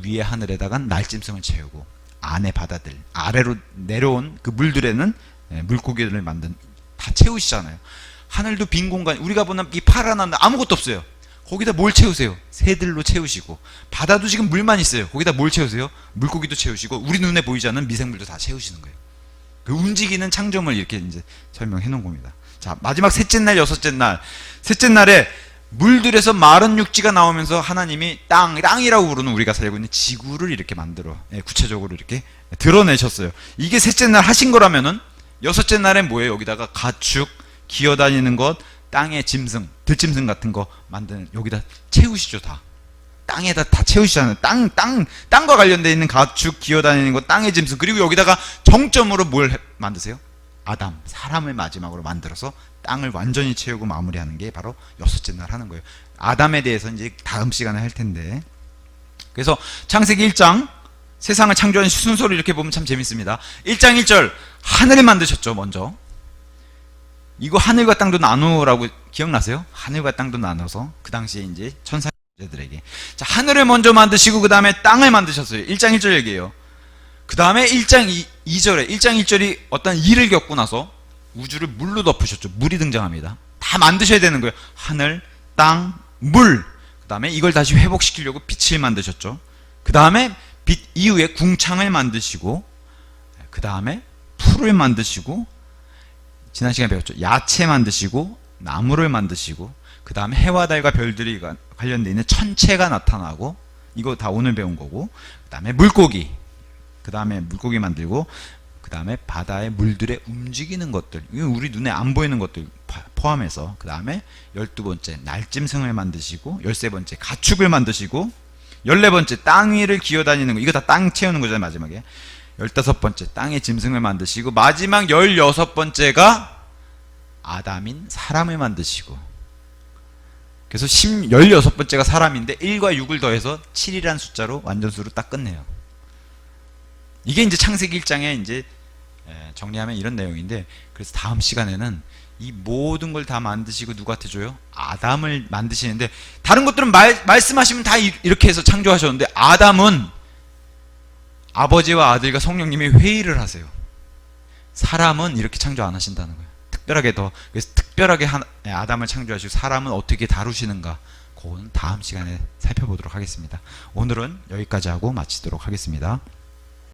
Speaker 1: 위에 하늘에다가 날짐승을 채우고 안에 바다들, 아래로 내려온 그 물들에는 물고기를 만든, 다 채우시잖아요. 하늘도 빈 공간, 우리가 보는 이 파란 하늘 아무것도 없어요. 거기다 뭘 채우세요? 새들로 채우시고, 바다도 지금 물만 있어요. 거기다 뭘 채우세요? 물고기도 채우시고, 우리 눈에 보이지 않는 미생물도 다 채우시는 거예요. 그 움직이는 창조물, 이렇게 이제 설명해 놓은 겁니다. 자, 마지막 셋째 날, 여섯째 날. 셋째 날에 물들에서 마른 육지가 나오면서 하나님이 땅이라고 부르는 우리가 살고 있는 지구를 이렇게 만들어, 구체적으로 이렇게 드러내셨어요. 이게 셋째 날 하신 거라면은 여섯째 날엔 뭐예요? 여기다가 가축, 기어다니는 것, 땅의 짐승, 들짐승 같은 거 만드는, 여기다 채우시죠. 다 땅에다 다 채우시잖아요. 땅과 관련되어 있는 가축, 기어다니는 것, 땅의 짐승. 그리고 여기다가 정점으로 뭘 만드세요? 아담, 사람을 마지막으로 만들어서 땅을 완전히 채우고 마무리하는 게 바로 여섯째 날 하는 거예요. 아담에 대해서 이제 다음 시간에 할 텐데, 그래서 창세기 1장 세상을 창조하는 순서를 이렇게 보면 참 재밌습니다. 1장 1절 하늘을 만드셨죠. 먼저 이거 하늘과 땅도 나누라고 기억나세요? 하늘과 땅도 나눠서 그 당시에 이제 천사들에게, 자, 하늘을 먼저 만드시고 그 다음에 땅을 만드셨어요. 1장 1절 얘기예요. 그 다음에 1장 2절에 1장 1절이 어떤 일을 겪고 나서 우주를 물로 덮으셨죠. 물이 등장합니다. 다 만드셔야 되는 거예요. 하늘, 땅, 물. 그 다음에 이걸 다시 회복시키려고 빛을 만드셨죠. 그 다음에 빛 이후에 궁창을 만드시고, 그 다음에 풀을 만드시고, 지난 시간에 배웠죠. 야채 만드시고, 나무를 만드시고, 그 다음에 해와 달과 별들이 관련되어 있는 천체가 나타나고, 이거 다 오늘 배운 거고, 그 다음에 물고기, 그 다음에 물고기 만들고, 그 다음에 바다의 물들에 움직이는 것들, 우리 눈에 안 보이는 것들 포함해서, 그 다음에 12번째 날짐승을 만드시고, 13번째 가축을 만드시고, 14번째 땅 위를 기어다니는 거, 이거 다 땅 채우는 거잖아요. 마지막에 15번째 땅의 짐승을 만드시고, 마지막 16번째가 아담인 사람을 만드시고, 그래서 16번째가 사람인데 1과 6을 더해서 7이라는 숫자로 완전수로 딱 끝내요. 이게 이제 창세기 1장에 이제 정리하면 이런 내용인데, 그래서 다음 시간에는 이 모든 걸 다 만드시고 누구한테 줘요? 아담을 만드시는데, 다른 것들은 말씀하시면 다 이렇게 해서 창조하셨는데, 아담은 아버지와 아들과 성령님이 회의를 하세요. 사람은 이렇게 창조 안 하신다는 거예요. 특별하게 그래서 특별하게 아담을 창조하시고 사람은 어떻게 다루시는가, 그거는 다음 시간에 살펴보도록 하겠습니다. 오늘은 여기까지 하고 마치도록 하겠습니다.